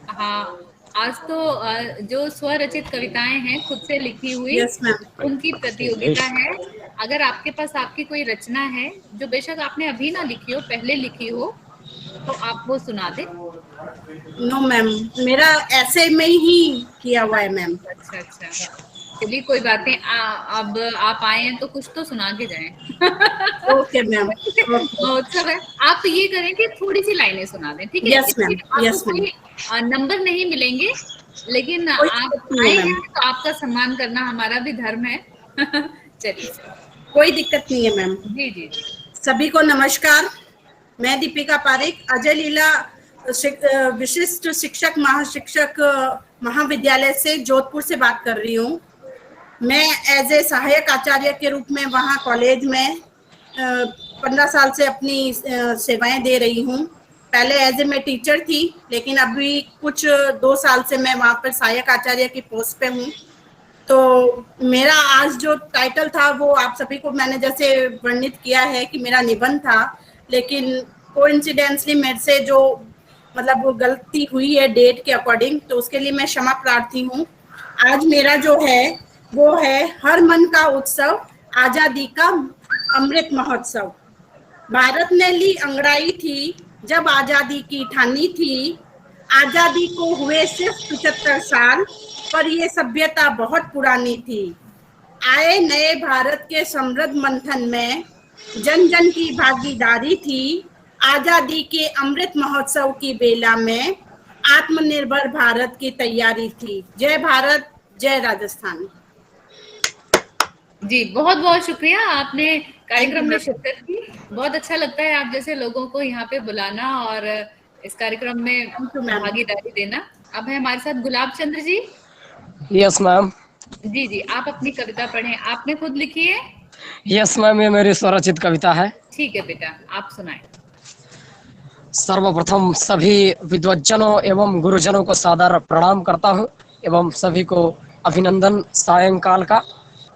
हाँ, आज तो जो स्वरचित कविताएं हैं खुद से लिखी हुई, उनकी प्रतियोगिता है। अगर आपके पास आपकी कोई रचना है जो बेशक आपने अभी ना लिखी हो, पहले लिखी हो, तो आप वो सुना दें। नो मैम, मेरा ऐसे में ही किया हुआ है मैम। अच्छा, चलिए कोई बात नहीं। अब आप आए हैं तो कुछ तो सुना के जाएं। Okay ma'am. अच्छा है, आप ये करें कि थोड़ी सी लाइनें सुना दें, ठीक है? Yes ma'am, yes ma'am. Number नहीं मिलेंगे, लेकिन आप आए हैं तो आपका सम्मान करना हमारा भी धर्म है। चलिए, कोई दिक्कत नहीं है मैम। जी। सभी को नमस्कार। मैं दीपिका पारेख, अजय लीला विशिष्ट शिक्षक महाशिक्षक महाविद्यालय से जोधपुर से बात कर रही हूँ। मैं एज ए सहायक आचार्य के रूप में वहाँ कॉलेज में 15 साल से अपनी सेवाएं दे रही हूँ। पहले एज ए मैं टीचर थी, लेकिन अभी कुछ 2 साल से मैं वहाँ पर सहायक आचार्य की पोस्ट पे हूँ। तो मेरा आज जो टाइटल था वो आप सभी को मैंने जैसे वर्णित किया है कि मेरा निबंध था, लेकिन कोइंसिडेंसली मेरे से जो मतलब वो गलती हुई है डेट के अकॉर्डिंग, तो उसके लिए मैं क्षमा प्रार्थी हूँ। आज मेरा जो है वो है हर मन का उत्सव, आजादी का अमृत महोत्सव। भारत ने ली अंगड़ाई थी जब आजादी की ठानी थी। आजादी को हुए सिर्फ 75 साल, पर ये सभ्यता बहुत पुरानी थी। आए नए भारत के समृद्ध मंथन में जन जन की भागीदारी थी। आजादी के अमृत महोत्सव की बेला में आत्मनिर्भर भारत की तैयारी थी। जय भारत, जय राजस्थान। जी, बहुत बहुत शुक्रिया, आपने कार्यक्रम में शिरकत की। बहुत अच्छा लगता है आप जैसे लोगों को यहाँ पे बुलाना और इस कार्यक्रम में भागीदारी देना। अब है हमारे साथ गुलाब चंद्र जी। Yes ma'am. जी, आप अपनी कविता पढ़ें। आपने खुद लिखी है? यस मैम, ये मेरी स्वरचित कविता है। ठीक है बेटा, आप सुनाएं। सर्वप्रथम सभी विद्वज्जनों एवं गुरुजनों को सादर प्रणाम करता हूँ एवं सभी को अभिनंदन सायंकाल का।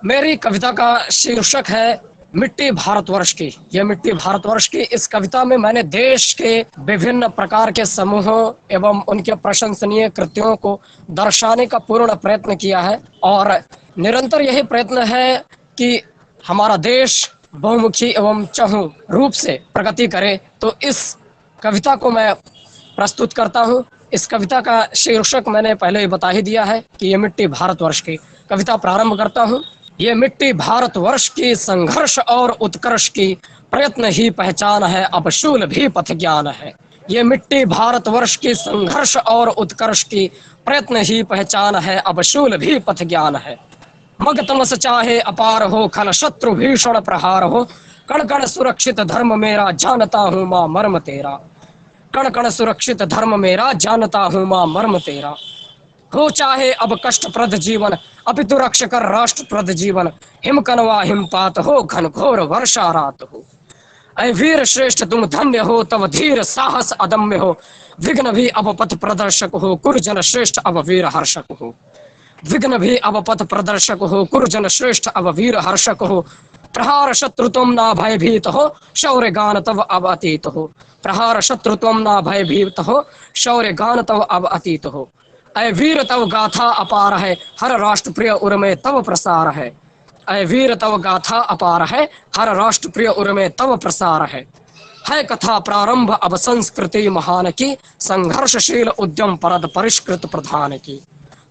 मेरी कविता का शीर्षक है मिट्टी भारतवर्ष की। यह मिट्टी भारतवर्ष की इस कविता में मैंने देश के विभिन्न प्रकार के समूहों एवं उनके प्रशंसनीय कृत्यों को दर्शाने का पूर्ण प्रयत्न किया है, और निरंतर यही प्रयत्न है कि हमारा देश बहुमुखी एवं चहुं रूप से प्रगति करे। तो इस कविता को मैं प्रस्तुत करता हूँ। इस कविता का शीर्षक मैंने पहले ही बता ही दिया है कि ये मिट्टी भारतवर्ष की। कविता प्रारंभ करता हूँ। ये मिट्टी भारतवर्ष की संघर्ष और उत्कर्ष की प्रयत्न ही पहचान है, अब शूल भी पथ ज्ञान है। ये मिट्टी भारतवर्ष की संघर्ष और उत्कर्ष की प्रयत्न ही पहचान है, अब शूल भी पथ ज्ञान है। मग तमस चाहे अपार हो, खल शत्रु भीषण प्रहार हो, कण कण सुरक्षित धर्म मेरा, जानता हूँ माँ मर्म तेरा। कण कण सुरक्षित धर्म मेरा, जानता हूँ माँ मर्म तेरा। हो चाहे अब कष्ट प्रद जीवन, अपितु रक्ष कर राष्ट्र प्रद जीवन। हिम कनवा हिमपात हो, घन घोर वर्षा रात हो। ऐ वीर श्रेष्ठ तुम धन्य हो, तब धीर साहस अदम्य हो। विघ्न भी अब पथ प्रदर्शक हो, कुरजन श्रेष्ठ अब वीर हर्षक हो। विघ्न भी अब पथ प्रदर्शक हो, कुरजन श्रेष्ठ अब वीर हर्षक हो। प्रहार शत्रु तुम ना भयभीत हो, शौर्य गान तव अब अतीत हो। प्रहार शत्रु तुम ना भयभीत हो, शौर्य गान तव अब अतीत हो। ऐ वीर तव गाथा अपार है, हर राष्ट्र प्रिय उर में तव प्रसार है। ऐ वीर तव गाथा अपार है, हर राष्ट्र प्रिय उर में तव प्रसार है कथा प्रारंभ अब संस्कृति महान की, संघर्षशील उद्यम परद परिष्कृत प्रधान की।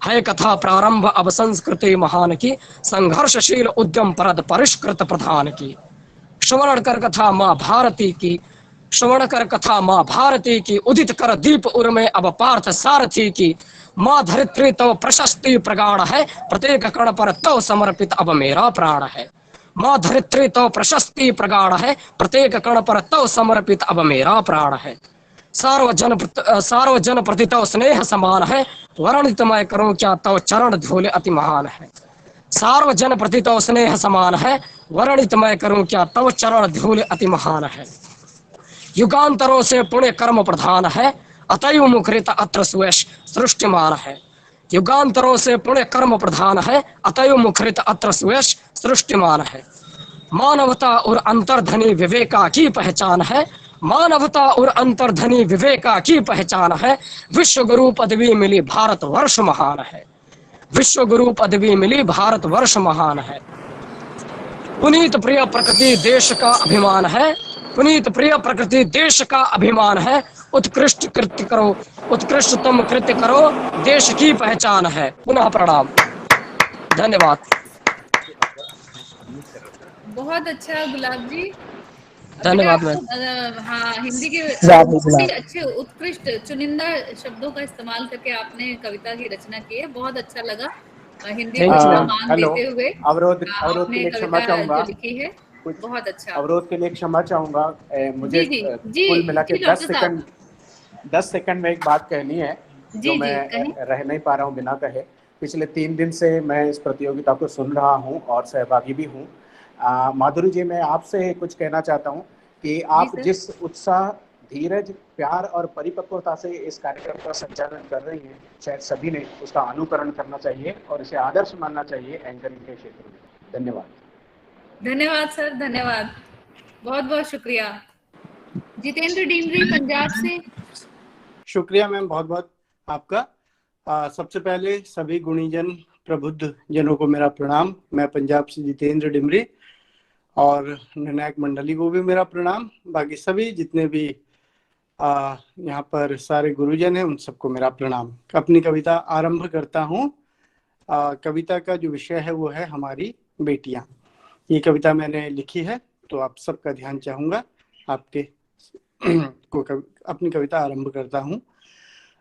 है कथा प्रारंभ अब संस्कृति महान की, संघर्षशील उद्यम परद परिष्कृत प्रधान की। श्रवण कर कथा माँ भारती की, श्रवण कर कथा माँ भारती की, उदित कर दीप उर में अब पार्थ सारथी की। माँ धरित्री तव प्रशस्ति प्रगाढ़ है, प्रत्येक कण पर तव समर्पित अब मेरा प्राण है। माँ धरित्री तव प्रशस्ति प्रगाढ़ है, प्रत्येक कण पर तव समर्पित अब मेरा प्राण है। सार्वजन प्रति तव स्नेह समान है, वर्णित मैं करूं क्या तव चरण धूल अति महान है। सार्वजन प्रति तव स्नेह समान है, वर्णित मैं करूं क्या तव चरण धूल अति महान है। युगांतरों से पुण्य कर्म प्रधान है, अतएव मुखरित अत्र सुयश सृष्टिमान है। युगांतरों से पुण्य कर्म प्रधान है, अतएव मुखरित अत्र सुयश सृष्टिमान है। मानवता और अंतर्धनी विवेका की पहचान है, मानवता और अंतर्धनी विवेका की पहचान है। विश्व गुरु पदवी मिली भारत वर्ष महान है, विश्व गुरु पदवी मिली भारत वर्ष महान है। पुनीत प्रिय प्रकृति देश का अभिमान है, पुनीत प्रिय प्रकृति देश का अभिमान है। उत्कृष्ट कृत्य करो, उत्कृष्टतम कृत्य करो, देश की पहचान है। पुनः प्रणाम, धन्यवाद। बहुत अच्छा गुलाब जी, धन्यवाद मैम। हाँ, हिंदी के बहुत ही अच्छे उत्कृष्ट चुनिंदा शब्दों का इस्तेमाल करके आपने कविता की रचना की है, बहुत अच्छा लगा। हिंदी को थोड़ा मान देते हुए अवरोध के लिए क्षमा चाहूंगा, जो लिखी है बहुत अच्छा। अवरोध के लिए क्षमा चाहूंगा। मुझे कुल मिला के 10 सेकंड में एक बात कहनी है जो मैं रह नहीं पा रहा हूँ बिना कहे। पिछले 3 दिन से मैं इस प्रतियोगिता को सुन रहा हूँ और सहभागी भी हूँ। माधुरी जी, मैं आपसे कुछ कहना चाहता हूँ कि आप जिस उत्साह, धीरज, प्यार और परिपक्वता से इस कार्यक्रम का संचालन कर रही हैं, शायद सभी ने उसका अनुकरण करना चाहिए और इसे आदर्श मानना चाहिए एंकरिंग के क्षेत्र में। धन्यवाद। धन्यवाद सर, धन्यवाद, बहुत बहुत शुक्रिया। जितेंद्र डिमरी पंजाब से। शुक्रिया मैम, बहुत बहुत आपका। सबसे पहले सभी गुणीजन प्रबुद्ध जनों को मेरा प्रणाम। मैं पंजाब से जितेंद्र डिमरी, और निर्णायक मंडली को भी मेरा प्रणाम। बाकी सभी जितने भी यहाँ पर सारे गुरुजन हैं उन सबको मेरा प्रणाम। अपनी कविता आरंभ करता हूँ। कविता का जो विषय है वो है हमारी बेटियां। ये कविता मैंने लिखी है, तो आप सबका ध्यान चाहूंगा आपके को अपनी कविता आरंभ करता हूँ।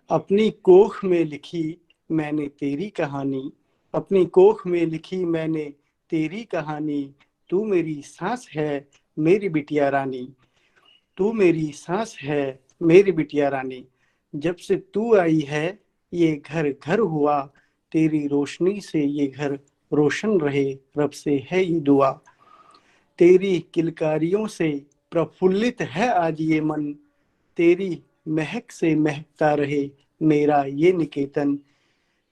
अपनी कोख में लिखी मैंने तेरी कहानी, अपनी कोख में लिखी मैंने तेरी कहानी। तू मेरी सांस है मेरी बिटिया रानी, तू मेरी सांस है मेरी बिटिया रानी। जब से तू आई है ये घर घर हुआ, तेरी रोशनी से ये घर रोशन रहे, रब से है ये दुआ। तेरी किलकारियों से प्रफुल्लित है आज ये मन, तेरी महक से महकता रहे मेरा ये निकेतन।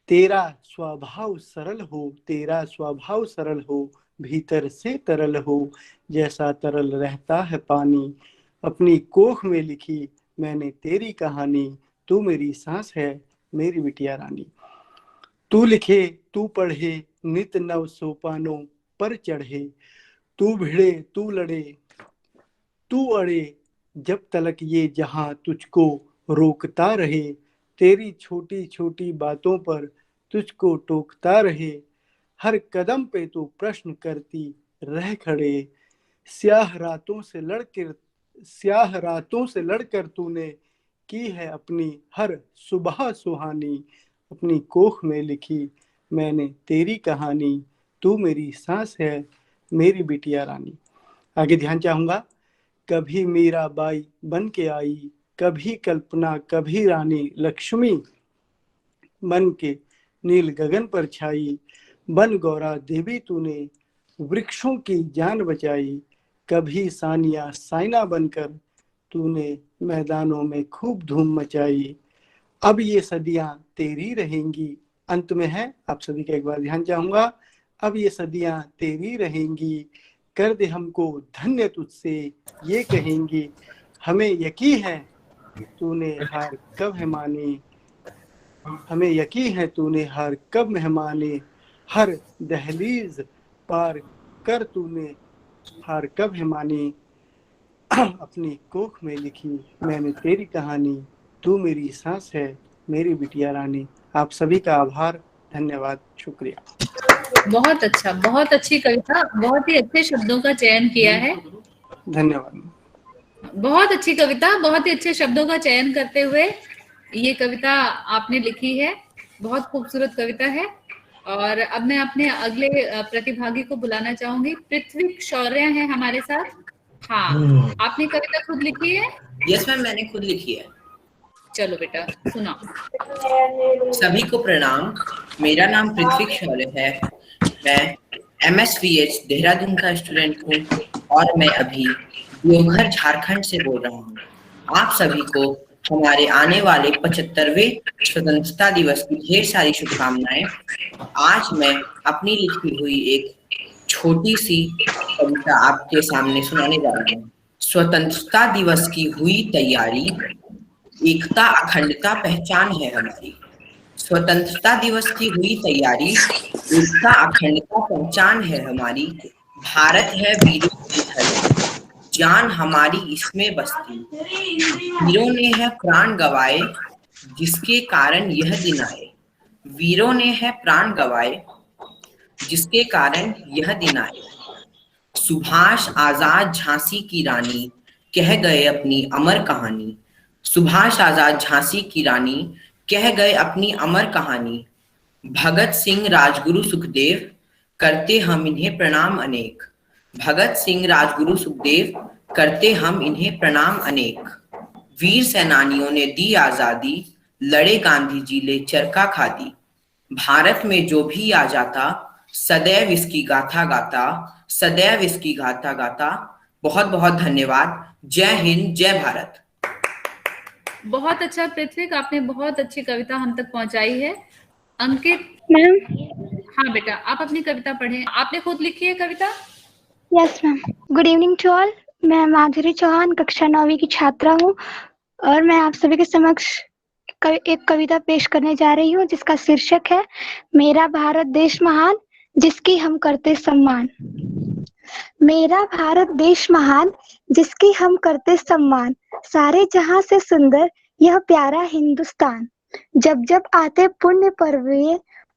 तेरा स्वभाव सरल हो, तेरा स्वभाव सरल हो, भीतर से तरल हो, जैसा तरल रहता है पानी। अपनी कोख में लिखी मैंने तेरी कहानी, तू मेरी सांस है मेरी बिटिया रानी। तू लिखे तू पढ़े नित नव सोपानों पर चढ़े, तू भिड़े तू लड़े तू अड़े, जब तलक ये जहां तुझको रोकता रहे। तेरी छोटी छोटी बातों पर तुझको टोकता रहे, हर कदम पे तू प्रश्न करती रह खड़े। स्याह रातों से लड़कर तूने की है अपनी हर सुबह सुहानी। अपनी कोख में लिखी मैंने तेरी कहानी, तू मेरी सांस है मेरी बिटिया रानी। आगे ध्यान चाहूंगा। कभी मीराबाई बन के आई, कभी कल्पना, कभी रानी लक्ष्मी बन के नील गगन पर छाई। बन गौरा देवी तूने वृक्षों की जान बचाई। कभी सानिया साइना बनकर तूने मैदानों में खूब धूम मचाई। अब ये सदियां तेरी रहेंगी। अंत में है, आप सभी का एक बार ध्यान चाहूंगा। अब ये सदियां तेरी रहेंगी, कर दे हमको धन्य तुझसे ये कहेंगी। हमें यकीन है तूने हार कब है मानी, हमें यकीन है तूने हार कब मेहमानी। हर दहलीज पार कर तूने हार कब है मानी। अपनी कोख में लिखी मैंने तेरी कहानी, तू मेरी सांस है मेरी बिटिया रानी। आप सभी का आभार, धन्यवाद, शुक्रिया। बहुत अच्छा, बहुत अच्छी कविता, बहुत ही अच्छे शब्दों का चयन किया है। धन्यवाद। बहुत अच्छी कविता, बहुत ही अच्छे शब्दों का चयन करते हुए ये कविता आपने लिखी है। बहुत खूबसूरत कविता है। और अब मैं अपने अगले प्रतिभागी को बुलाना चाहूंगी। पृथ्वी शौर्य है हमारे साथ। हाँ, आपने कविता खुद लिखी है? यस मैम, मैंने खुद लिखी है। चलो बेटा सुनाओ। सभी को प्रणाम। मेरा नाम पृथ्वी शौर्य है। मैं MSVH देहरादून का स्टूडेंट हूँ और मैं अभी देवघर झारखंड से बोल रहा हूँ। आप सभी को हमारे आने वाले 75वें स्वतंत्रता दिवस की ढेर सारी शुभकामनाएं। आज मैं अपनी लिखी हुई एक छोटी सी कविता आपके सामने सुनाने जा रहा हूँ। स्वतंत्रता दिवस की हुई तैयारी, एकता अखंडता पहचान है हमारी। स्वतंत्रता दिवस की हुई तैयारी, एकता अखंडता पहचान है हमारी। भारत है वीरों की धरती, जान हमारी इसमें बसती। वीरों ने है प्राण गवाए, जिसके कारण यह दिन आए। वीरों ने है प्राण गवाए, जिसके कारण यह दिन आए। सुभाष आजाद झांसी की रानी कह गए अपनी अमर कहानी। सुभाष आजाद झांसी की रानी कह गए अपनी अमर कहानी। भगत सिंह राजगुरु सुखदेव करते हम इन्हें प्रणाम अनेक। भगत सिंह राजगुरु सुखदेव करते हम इन्हें प्रणाम अनेक। वीर सेनानियों ने दी आजादी, लड़े गांधी जी ले चरखा खादी। भारत में जो भी आ जाता, सदैव इसकी गाथा गाता, सदैव इसकी गाथा गाता। बहुत बहुत धन्यवाद। जय हिंद, जय भारत। बहुत अच्छा पृथ्वी, आपने बहुत अच्छी कविता हम तक पहुंचाई है। अंकित मैम। हाँ बेटा, आप अपनी कविता पढ़ें। आपने खुद लिखी है कविता? Yes ma'am. Good evening to all. मैं माधुरी चौहान कक्षा 9वीं की छात्रा हूँ और मैं आप सभी के समक्ष एक कविता पेश करने जा रही हूँ जिसका शीर्षक है मेरा भारत देश महान जिसकी हम करते सम्मान। मेरा भारत देश महान जिसकी हम करते सम्मान, सारे जहां से सुंदर यह प्यारा हिंदुस्तान। जब जब आते पुण्य पर्व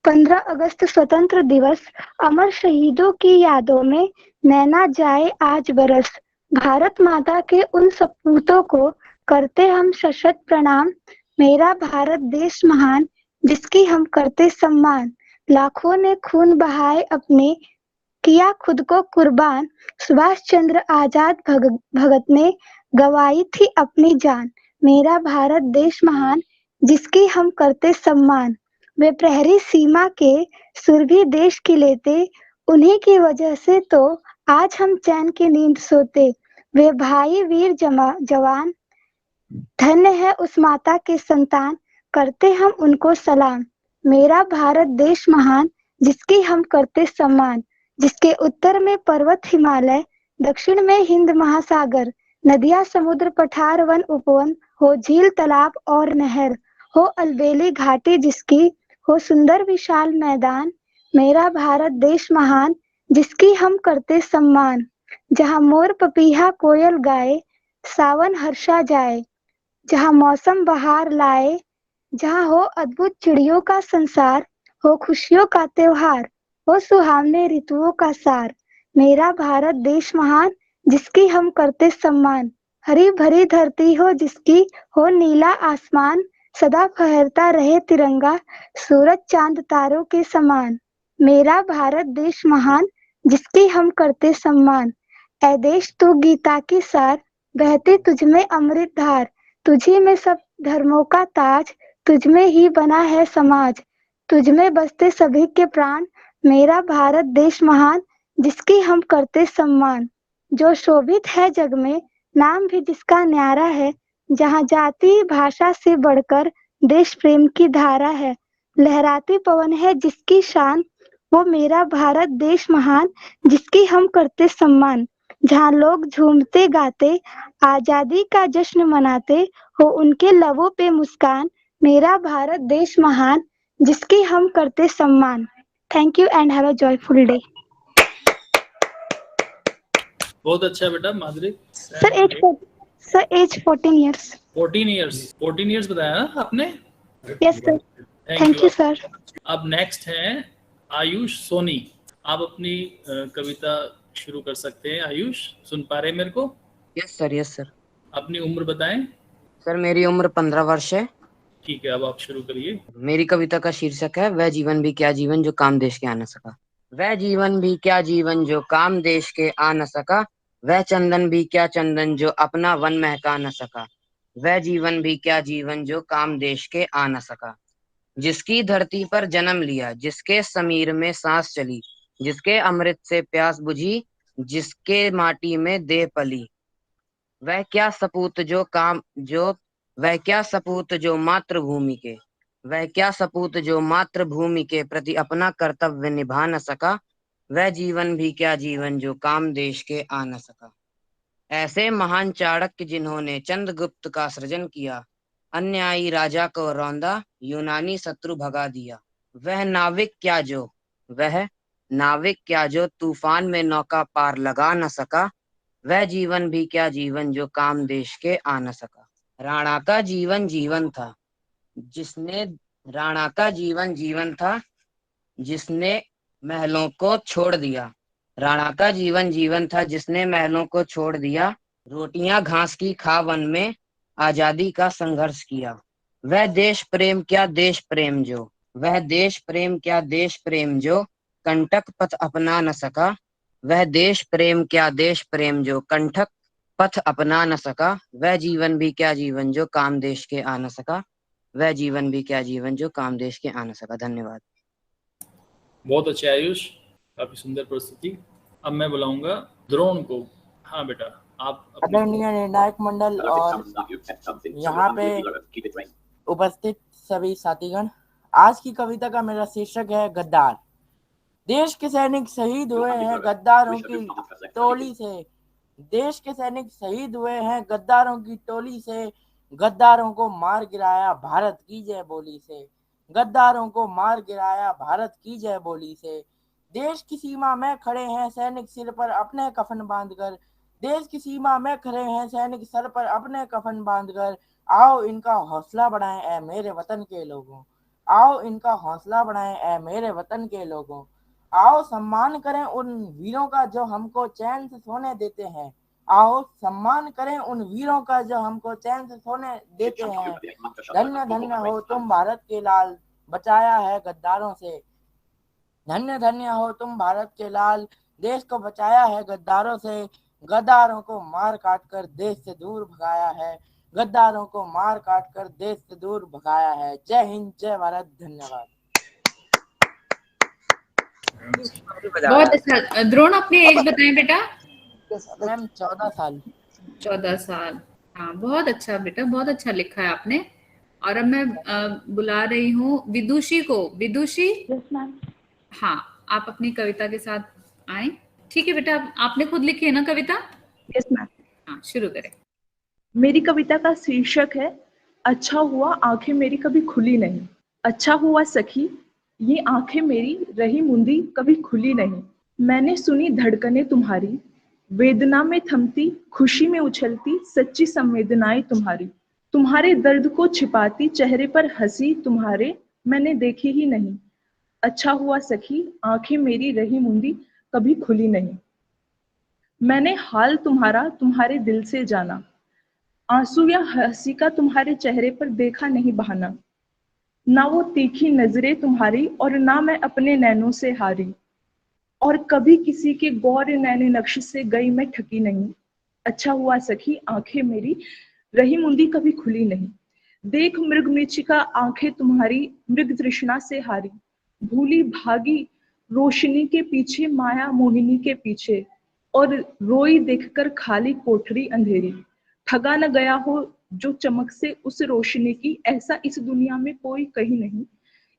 15 अगस्त स्वतंत्र दिवस, अमर शहीदों की यादों में नैना जाए आज बरस। भारत माता के उन सपूतों को करते हम सशत प्रणाम। मेरा भारत देश महान जिसकी हम करते सम्मान। लाखों ने खून बहाए अपने, किया खुद को कुर्बान। सुभाष चंद्र आजाद भगत ने गवाई थी अपनी जान। मेरा भारत देश महान जिसकी हम करते सम्मान। वे प्रहरी सीमा के सुर भी देश की लेते, उन्हीं की वजह से तो आज हम चैन की नींद सोते। वे भाई वीर जवान, धन्य है उस माता के संतान, करते हम उनको सलाम। मेरा भारत देश महान जिसकी हम करते सम्मान। जिसके उत्तर में पर्वत हिमालय, दक्षिण में हिंद महासागर, नदियां समुद्र पठार वन उपवन, हो झील तालाब और नहर, हो अलबेली घाटी जिसकी, हो सुंदर विशाल मैदान। मेरा भारत देश महान जिसकी हम करते सम्मान। जहाँ मोर पपीहा कोयल गाए, सावन हर्षा जाए, जहाँ मौसम बहार लाए, जहाँ हो अद्भुत चिड़ियों का संसार, हो खुशियों का त्योहार, हो सुहावने ऋतुओं का सार। मेरा भारत देश महान जिसकी हम करते सम्मान। हरी भरी धरती हो जिसकी, हो नीला आसमान, सदा फहरता रहे तिरंगा, सूरज चांद तारों के समान। मेरा भारत देश महान, जिसकी हम करते सम्मान। ऐ देश तू गीता की सार, बहते तुझ में अमृत धार। तुझी में सब धर्मों का ताज, तुझ में ही बना है समाज। तुझ में बसते सभी के प्राण, मेरा भारत देश महान, जिसकी हम करते सम्मान। जो शोभित है जग में, नाम भी जिसका न्यारा है। जहाँ जाति भाषा से बढ़कर देश प्रेम की धारा है। लहराती पवन है जिसकी शान, वो मेरा भारत देश महान, जिसकी हम करते सम्मान। जहाँ लोग झूमते गाते आजादी का जश्न मनाते, हो उनके लबों पे मुस्कान। मेरा भारत देश महान, जिसकी हम करते सम्मान। Thank you and have a joyful day. बहुत अच्छा बेटा Madhuri. Sir age 14 years. 14 years बताया ना आपने? Yes sir. Thank you sir. अब नेक्स्ट है आयुष सोनी। आप अपनी कविता शुरू कर सकते हैं। आयुष, सुन पा रहे हैं मेरे को? Yes sir, yes sir. अपनी उम्र बताएं। सर मेरी उम्र 15 वर्ष है। ठीक है, अब आप शुरू करिए। मेरी कविता का शीर्षक है वह जीवन भी क्या जीवन जो काम देश के आ न सका। वह जीवन भी क्या जीवन जो काम देश के आ न सका। वह चंदन भी क्या चंदन जो अपना वन महका न सका। वह जीवन भी क्या जीवन जो काम देश के आ न सका। जिसकी धरती पर जन्म लिया, जिसके समीर में सांस चली, जिसके अमृत से प्यास बुझी, जिसके माटी में देह पली। वह क्या सपूत जो वह क्या सपूत जो मातृभूमि के, वह क्या सपूत जो मातृभूमि के प्रति अपना कर्तव्य निभा न सका। वह जीवन भी क्या जीवन जो काम देश के आ न सका। ऐसे महान चाणक्य जिन्होंने चंद्रगुप्त का सृजन किया, अन्यायी राजा को रौंदा, यूनानी शत्रु भगा दिया। वह नाविक क्या जो तूफान में नौका पार लगा न सका। वह जीवन भी क्या जीवन जो काम देश के आ न सका। राणा का जीवन जीवन था जिसने महलों को छोड़ दिया। राणा का जीवन जीवन था जिसने महलों को छोड़ दिया। रोटियां घास की खा वन में आजादी का संघर्ष किया। वह देश प्रेम क्या देश प्रेम जो कंटक पथ अपना न सका। वह देश प्रेम क्या देश प्रेम जो कंटक पथ अपना न सका। वह जीवन भी क्या जीवन जो काम देश के आ न सका। वह जीवन भी क्या जीवन जो काम देश के आ न सका। धन्यवाद। बहुत अच्छे आयुष, काफी सुंदर प्रस्तुति। अब मैं बुलाऊंगा द्रोण को। हाँ बेटा, आप आदरणीय निर्णायक मंडल और यहाँ पे उपस्थित सभी साथीगण, आज की कविता का मेरा शीर्षक है गद्दार। देश के सैनिक शहीद हुए हैं गद्दारों की टोली से। देश के सैनिक शहीद हुए हैं गद्दारों की टोली से। गद्दारों को मार गिराया भारत की जय बोली से। गद्दारों को मार गिराया भारत की जय बोली से। देश की सीमा में खड़े हैं सैनिक सिर पर अपने कफन बांधकर। देश की सीमा में खड़े हैं सैनिक सर पर अपने कफन बांधकर। आओ इनका हौसला बढ़ाएं ऐ मेरे वतन के लोगों। आओ इनका हौसला बढ़ाएं ऐ मेरे वतन के लोगों। आओ सम्मान करें उन वीरों का जो हमको चैन से सोने देते हैं। आओ सम्मान करें उन वीरों का जो हमको चैन से सोने देते हैं। धन्य धन्य हो तुम भारत के लाल, बचाया है गद्दारों से। धन्य धन्य हो तुम भारत के लाल, देश को बचाया है गद्दारों से। गद्दारों को मार काट कर देश से दूर भगाया है। गद्दारों को मार काट कर देश से दूर भगाया है। जय हिंद, जय भारत। धन्यवाद। बहुत अच्छा। द्रोण, अपनी एज बताएं बेटा। मैम 14 साल। 14 साल। हाँ, बहुत अच्छा बेटा, बहुत अच्छा लिखा है आपने। और अब मैं बुला रही हूँ विदुषी को। विदुषी, हाँ, आप अपनी कविता के साथ आए। ठीक है बेटा, आपने खुद लिखी है ना कविता? Yes ma'am. हाँ, शुरू करें। मेरी कविता का शीर्षक है अच्छा हुआ आंखें मेरी कभी खुली नहीं। अच्छा हुआ सखी ये आंखें मेरी रही मुंदी कभी खुली नहीं। मैंने सुनी धड़कनें तुम्हारी, वेदना में थमती खुशी में उछलती सच्ची संवेदनाएं तुम्हारी। तुम्हारे दर्द को छिपाती चेहरे पर हंसी तुम्हारे मैंने देखी ही नहीं। अच्छा हुआ सखी आंखें मेरी रही मुंदी कभी खुली नहीं। मैंने हाल तुम्हारा तुम्हारे दिल से जाना, आंसू या हंसी का तुम्हारे चेहरे पर देखा नहीं बहाना। ना वो तीखी नजरें तुम्हारी और ना मैं अपने नैनों से हारी, और कभी किसी के गौर नैने नक्श से गई मैं ठकी नहीं। अच्छा हुआ सखी आंखें मेरी रही मुंदी कभी खुली नहीं। देख मृग मृचिका आंखें तुम्हारी मृग तृष्णा से हारी, भूली भागी रोशनी के पीछे माया मोहिनी के पीछे, और रोई देखकर खाली कोठरी अंधेरी। ठगा न गया हो जो चमक से उस रोशनी की, ऐसा इस दुनिया में कोई कहीं नहीं।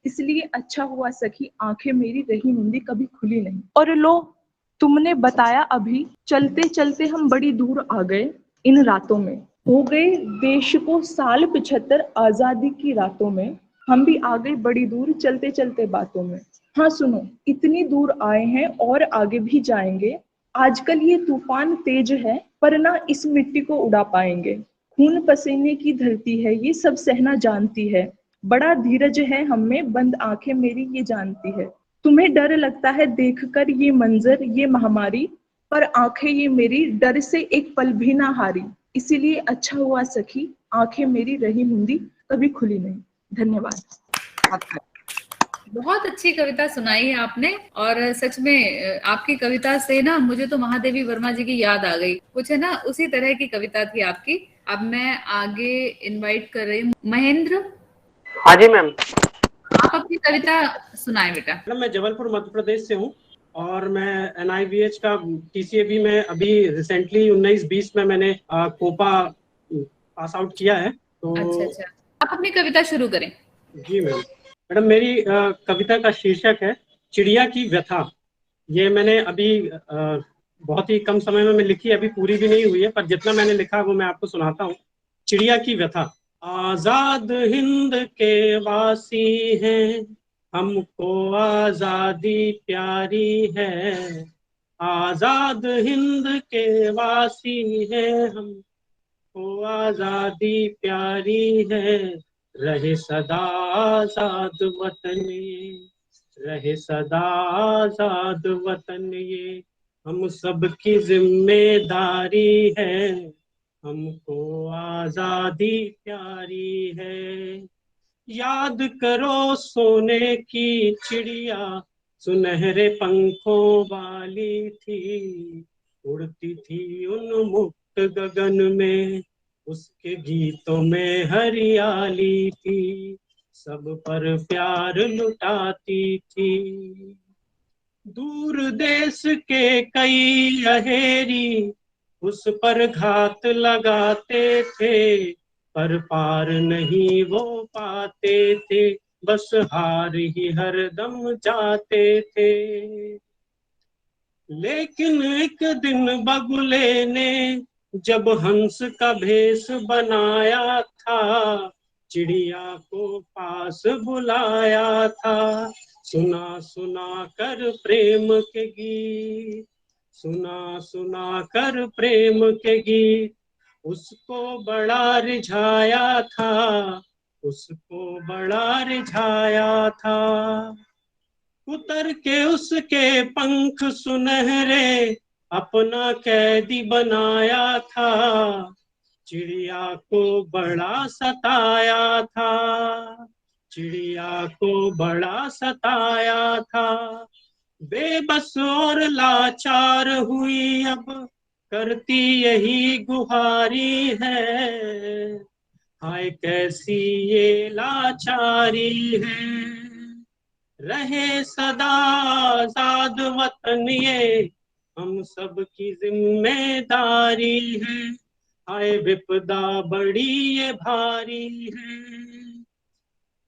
इसलिए अच्छा हुआ सखी आंखें मेरी रही मुंदी कभी खुली नहीं। और लो तुमने बताया अभी, चलते चलते हम बड़ी दूर आ गए इन रातों में। हो गए देश को साल 75 आजादी की रातों में, हम भी आ गए बड़ी दूर चलते चलते बातों में। हाँ सुनो, इतनी दूर आए हैं और आगे भी जाएंगे। आजकल ये तूफान तेज है पर ना इस मिट्टी को उड़ा पाएंगे। खून पसीने की धरती है ये सब सहना जानती है, बड़ा धीरज है हम में बंद आंखें मेरी ये जानती है। तुम्हें डर लगता है देखकर ये मंजर ये महामारी, पर आंखें ये मेरी डर से एक पल भी ना हारी। इसीलिए अच्छा हुआ सखी आंखें मेरी रही मुंदी कभी खुली नहीं। धन्यवाद। बहुत अच्छी कविता सुनाई है आपने, और सच में आपकी कविता से ना मुझे तो महादेवी वर्मा जी की याद आ गई। कुछ है ना उसी तरह की कविता थी आपकी। अब मैं आगे इनवाइट कर रही हूँ महेंद्र। हाँ जी मैम। आप अपनी कविता सुनाएं बेटा। मैडम मैं जबलपुर मध्य प्रदेश से हूँ और मैं NIVH का TCA मैं अभी रिसेंटली 19-20 में मैंने कोपा पास आउट किया है। तो अच्छा, आप अपनी कविता शुरू करें। जी मैम। मैडम मेरी कविता का शीर्षक है चिड़िया की व्यथा। ये मैंने अभी बहुत ही कम समय में लिखी, अभी पूरी भी नहीं हुई है, पर जितना मैंने लिखा वो मैं आपको सुनाता हूँ। चिड़िया की व्यथा। आजाद हिंद के वासी हैं, हमको आजादी प्यारी है। आजाद हिंद के वासी हैं, हमको आजादी प्यारी है। रहे सदा आजाद वतन ये, रहे सदा आजाद वतन ये, हम सबकी जिम्मेदारी है। हमको आजादी प्यारी है। याद करो सोने की चिड़िया, सुनहरे पंखों वाली थी। उड़ती थी उन मुक्त गगन में, उसके गीतों में हरियाली थी। सब पर प्यार लुटाती थी। दूर देश के कई अहेरी उस पर घात लगाते थे, पर पार नहीं वो पाते थे, बस हार ही हरदम जाते थे। लेकिन एक दिन बगुले ने जब हंस का भेष बनाया था, चिड़िया को पास बुलाया था। सुना सुना कर प्रेम के गीत, सुना सुना कर प्रेम के गीत, उसको बड़ा रिझाया था, उसको बड़ा रिझाया था। उतर के उसके पंख सुनहरे अपना कैदी बनाया था। चिड़िया को बड़ा सताया था, चिड़िया को बड़ा सताया था। बेबस और लाचार हुई अब करती यही गुहारी है। हाय कैसी ये लाचारी है। रहे सदा आजाद वतन ये, हम सब की जिम्मेदारी है। हाय विपदा बड़ी ये भारी है।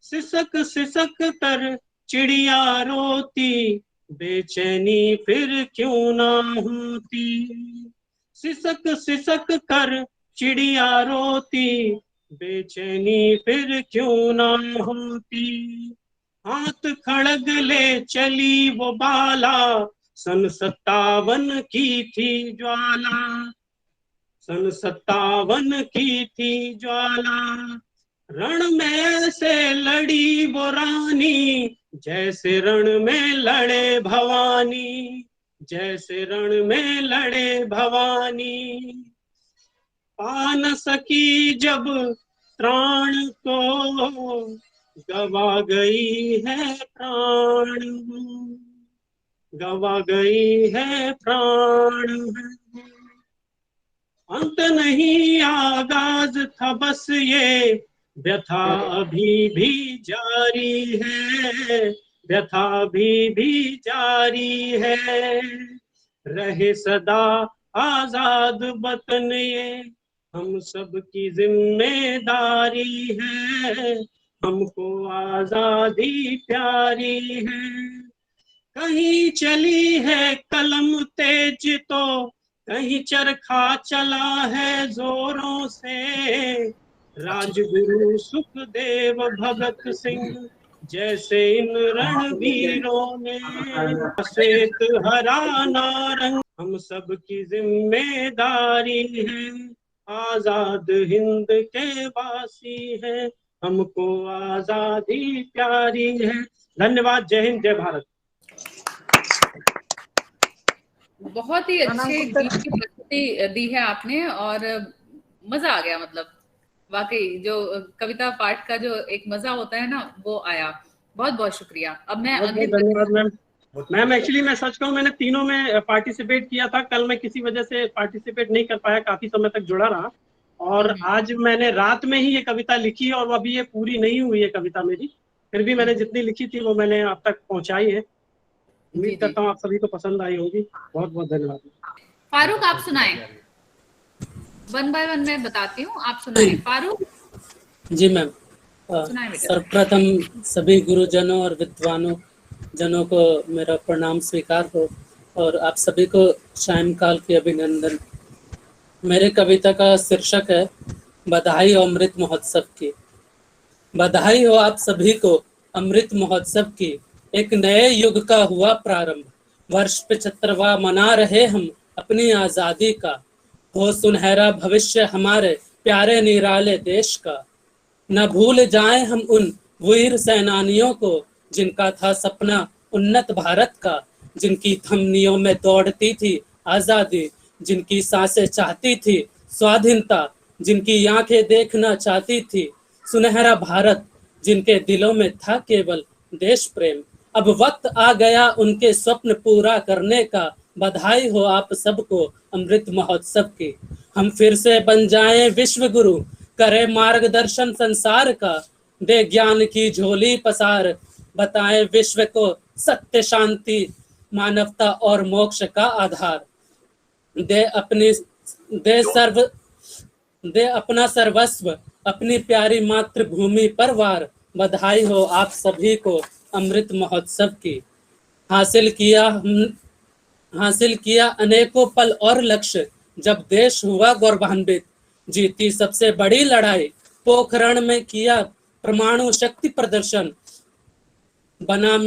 सिसक सिसक कर चिड़िया रोती, बेचैनी फिर क्यों ना होती। सिसक सिसक कर चिड़िया रोती, बेचैनी फिर क्यों ना होती। हाथ खड़ग ले चली वो बाला, सन 57 की थी ज्वाला, सन 57 की थी ज्वाला। रण में से लड़ी वो रानी, जैसे रण में लड़े भवानी, जैसे रण में लड़े भवानी। पा न सकी जब त्राण को, गवा गई है प्राण, गवा गई है प्राण, अंत नहीं आगाज था बस ये, व्यथा अभी भी जारी है, व्यथा अभी भी जारी है। रहे सदा आजाद वतन ये हम सब की जिम्मेदारी है, हमको आजादी प्यारी है। कहीं चली है कलम तेज तो कहीं चरखा चला है जोरों से, राजगुरु सुखदेव भगत सिंह जैसे इन रणवीरों ने, श्वेत हरा नारंग हम सब की जिम्मेदारी है, आजाद हिंद के वासी है, हमको आजादी प्यारी है। धन्यवाद। जय हिंद, जय भारत। बहुत ही अच्छे गीत की प्रस्तुति दी है आपने और मजा आ गया। मतलब वाकई जो कविता पाठ का जो एक मजा होता है ना, वो आया। बहुत बहुत शुक्रिया। अब मैं धन्यवाद मैम। मैम एक्चुअली मैं सच कहूँ, मैंने तीनों में पार्टिसिपेट किया था। कल मैं किसी वजह से पार्टिसिपेट नहीं कर पाया, काफी समय तक जुड़ा रहा, और आज मैंने रात में ही ये कविता लिखी और वो अभी ये पूरी नहीं हुई है कविता मेरी, फिर भी मैंने जितनी लिखी थी वो मैंने आप तक पहुंचाई है। उम्मीद करता हूँ आप सभी को पसंद आई होगी। बहुत बहुत धन्यवाद। फारूक आप सुनाएं। वन बाय वन मैं बताती हूँ, आप सुनाएं। फारूक। जी मैम। सर्वप्रथम सभी गुरुजनों और विद्वानों जनों को मेरा प्रणाम स्वीकार हो और आप सभी को सायंकाल की अभिनंदन। मेरे कविता का शीर्षक है बधाई हो अमृत महोत्सव की। बधाई हो आप सभी को अमृत महोत्सव की, एक नए युग का हुआ प्रारंभ। वर्ष 75वां मना रहे हम अपनी आजादी का, हो सुनहरा भविष्य हमारे प्यारे निराले देश का। न भूल जाएं हम उन वीर सेनानियों को जिनका था सपना उन्नत भारत का, जिनकी धमनियों में दौड़ती थी आजादी, जिनकी सांसें चाहती थी स्वाधीनता, जिनकी आंखें देखना चाहती थी सुनहरा भारत, जिनके दिलों में था केवल देश प्रेम। अब वक्त आ गया उनके स्वप्न पूरा करने का, बधाई हो आप सबको अमृत महोत्सव की। हम फिर से बन जाएं विश्व गुरु, करे मार्गदर्शन संसार का, दे ज्ञान की झोली पसार, बताएं विश्व को सत्य शांति मानवता और मोक्ष का आधार। दे अपना सर्वस्व अपनी प्यारी मातृभूमि पर वार, बधाई हो आप सभी को अमृत महोत्सव की। हासिल किया अनेकों पल और लक्ष्य, जब देश हुआ गौरवान्वित, जीती सबसे बड़ी लड़ाई, पोखरण में किया परमाणु शक्ति प्रदर्शन, बना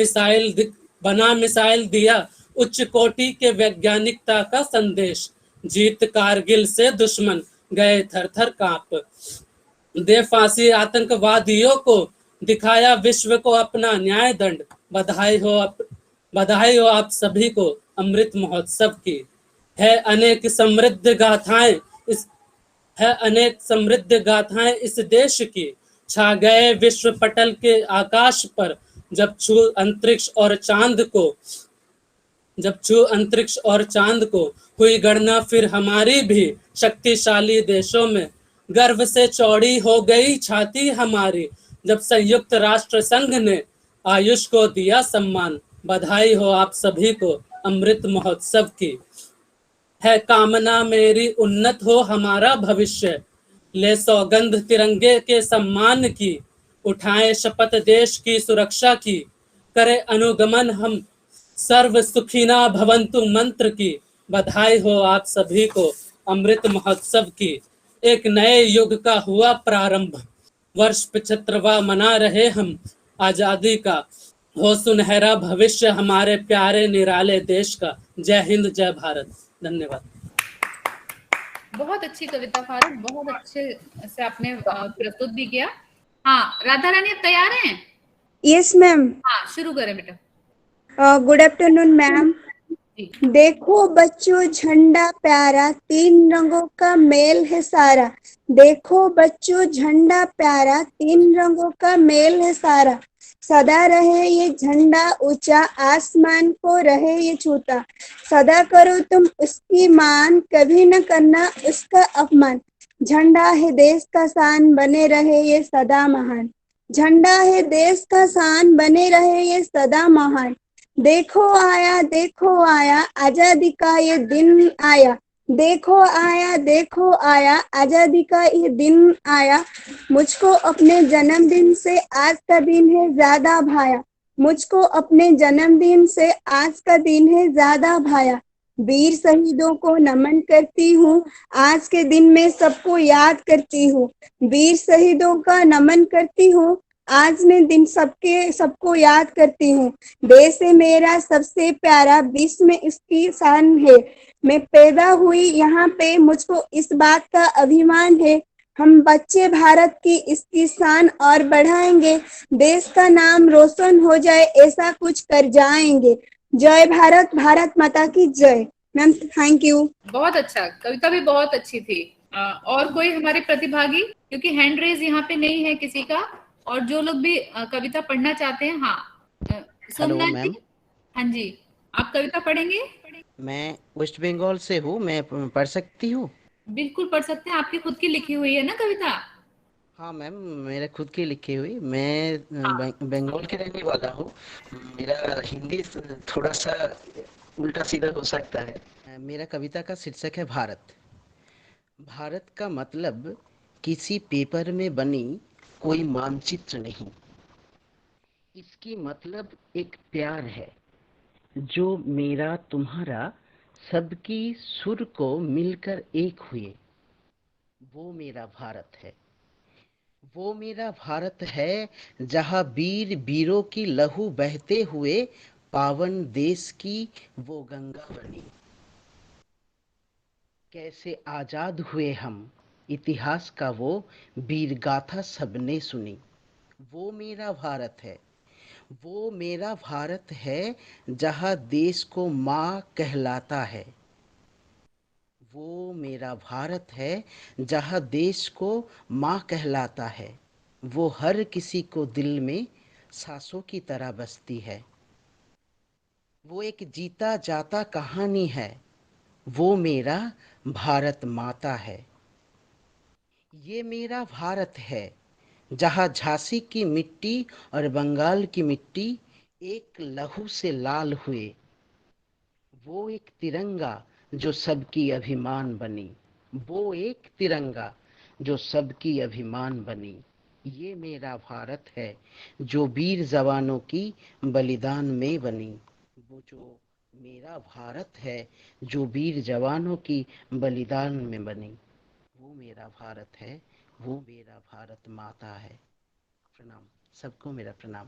मिसाइल दिया उच्च कोटि के वैज्ञानिकता का संदेश, जीत कारगिल से दुश्मन गए थर थर कांप, दे फांसी आतंकवादियों को, दिखाया विश्व को अपना न्याय दंड, बधाई हो आप सभी को अमृत महोत्सव की। है अनेक समृद्ध गाथाएं इस देश की, छा गए विश्व पटल के आकाश पर, जब छू अंतरिक्ष और चांद को, हुई गणना फिर हमारी भी शक्तिशाली देशों में, गर्व से चौड़ी हो गई छाती हमारी, जब संयुक्त राष्ट्र संघ ने आयुष को दिया सम्मान, बधाई हो आप सभी को अमृत महोत्सव की। है कामना मेरी उन्नत हो हमारा भविष्य, ले सौगंध तिरंगे के सम्मान की, उठाएं शपथ देश की सुरक्षा की, करे अनुगमन हम सर्व सुखिना भवन्तु मंत्र की, बधाई हो आप सभी को अमृत महोत्सव की। एक नए युग का हुआ प्रारंभ, वर्ष 75वां मना रहे हम आजादी का, हो सुनहरा भविष्य हमारे प्यारे निराले देश का। जय हिंद, जय भारत। धन्यवाद। बहुत अच्छी कविता फारूक, बहुत अच्छे से आपने प्रस्तुत भी किया। हाँ राधा रानी, आप तैयार हैं? Yes ma'am. हाँ शुरू करें बेटा। Good afternoon ma'am. देखो बच्चों झंडा प्यारा, 3 रंगों का मेल है सारा। देखो बच्चों झंडा प्यारा, 3 रंगों का मेल है सारा। सदा रहे ये झंडा ऊंचा, आसमान को रहे ये छूता। सदा करो तुम उसकी मान, कभी न करना उसका अपमान। झंडा है देश का शान, बने रहे ये सदा महान। झंडा है देश का शान, बने रहे ये सदा महान। देखो आया आजादी का ये दिन आया। देखो आया आजादी का ये दिन आया। मुझको अपने जन्मदिन से आज का दिन है ज्यादा भाया। मुझको अपने जन्मदिन से आज का दिन है ज्यादा भाया। वीर शहीदों को नमन करती हूँ, आज के दिन में सबको याद करती हूँ। वीर शहीदों का नमन करती हूँ, आज मैं दिन सबको याद करती हूँ। देश है मेरा सबसे प्यारा, विश्व में इसकी शान है। मैं पैदा हुई यहाँ पे, मुझको इस बात का अभिमान है। हम बच्चे भारत की इसकी शान और बढ़ाएंगे। देश का नाम रोशन हो जाए, ऐसा कुछ कर जाएंगे। जय भारत, भारत माता की जय। Ma'am thank you. बहुत अच्छा, कविता भी बहुत अच्छी थी। और कोई हमारे प्रतिभागी, क्योंकि हैंड रेज यहाँ पे नहीं है किसी का, और जो लोग भी कविता पढ़ना चाहते हैं। हाँ सोमनाथ जी, हाँ जी, आप कविता पढ़ेंगे? मैं वेस्ट बंगाल से हूँ, मैं पढ़ सकती हूँ? बिल्कुल पढ़ सकते हैं, आपकी खुद की लिखी हुई है ना कविता? हाँ मैम, मेरे खुद की लिखी हुई। मैं बंगाल के रहने वाला हूँ। मेरा हिंदी थोड़ा सा उल्टा सीधा हो सकता है। मेरा कविता का शीर्षक है भारत। भारत का मतलब किसी पेपर में बनी कोई मानचित्र नहीं। इसकी मतलब एक प्यार है जो मेरा तुम्हारा, सबकी सुर को मिलकर एक हुए। वो मेरा भारत है। वो मेरा भारत है जहाँ वीर वीरों की लहू बहते हुए पावन देश की वो गंगा बनी। कैसे आजाद हुए हम, इतिहास का वो वीर गाथा सबने सुनी। वो मेरा भारत है। वो मेरा भारत है जहाँ देश को माँ कहलाता है। वो मेरा भारत है जहाँ देश को माँ कहलाता है। वो हर किसी को दिल में सांसों की तरह बसती है। वो एक जीता जाता कहानी है। वो मेरा भारत माता है। ये मेरा भारत है जहाँ झांसी की मिट्टी और बंगाल की मिट्टी एक लहू से लाल हुए। वो एक तिरंगा जो सबकी अभिमान बनी। वो एक तिरंगा जो सबकी अभिमान बनी। ये मेरा भारत है जो वीर जवानों की बलिदान में बनी। वो जो मेरा भारत है जो वीर जवानों की बलिदान में बनी। वो मेरा भारत है, वो मेरा भारत माता है। प्रणाम सबको, मेरा प्रणाम।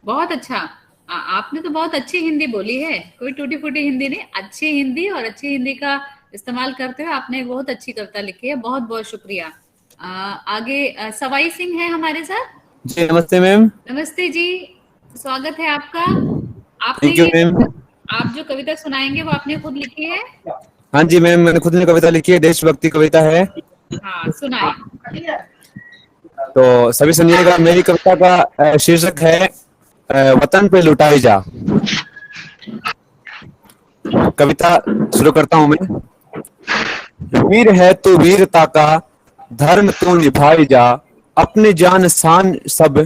बहुत अच्छा। आपने तो बहुत अच्छी हिंदी बोली है, कोई टूटी फूटी हिंदी नहीं, अच्छी हिंदी, और अच्छी हिंदी का इस्तेमाल करते हुए आपने बहुत अच्छी कविता लिखी है। बहुत बहुत शुक्रिया। आगे सवाई सिंह है हमारे साथ। जी नमस्ते मैम। नमस्ते जी, स्वागत है आपका। आपने थैंक यू मैम। आप जो कविता सुनाएंगे वो आपने खुद लिखी है? हाँ जी मैम, मैंने खुद ने कविता लिखी है, देशभक्ति कविता है। हाँ सुनाए। तो सभी सुनिएगा। मेरी कविता का शीर्षक है वतन पे लुटाई जा। कविता शुरू करता हूं मैं। वीर है तू वीरता का, धर्म तू निभाई जा। अपनी जान शान सब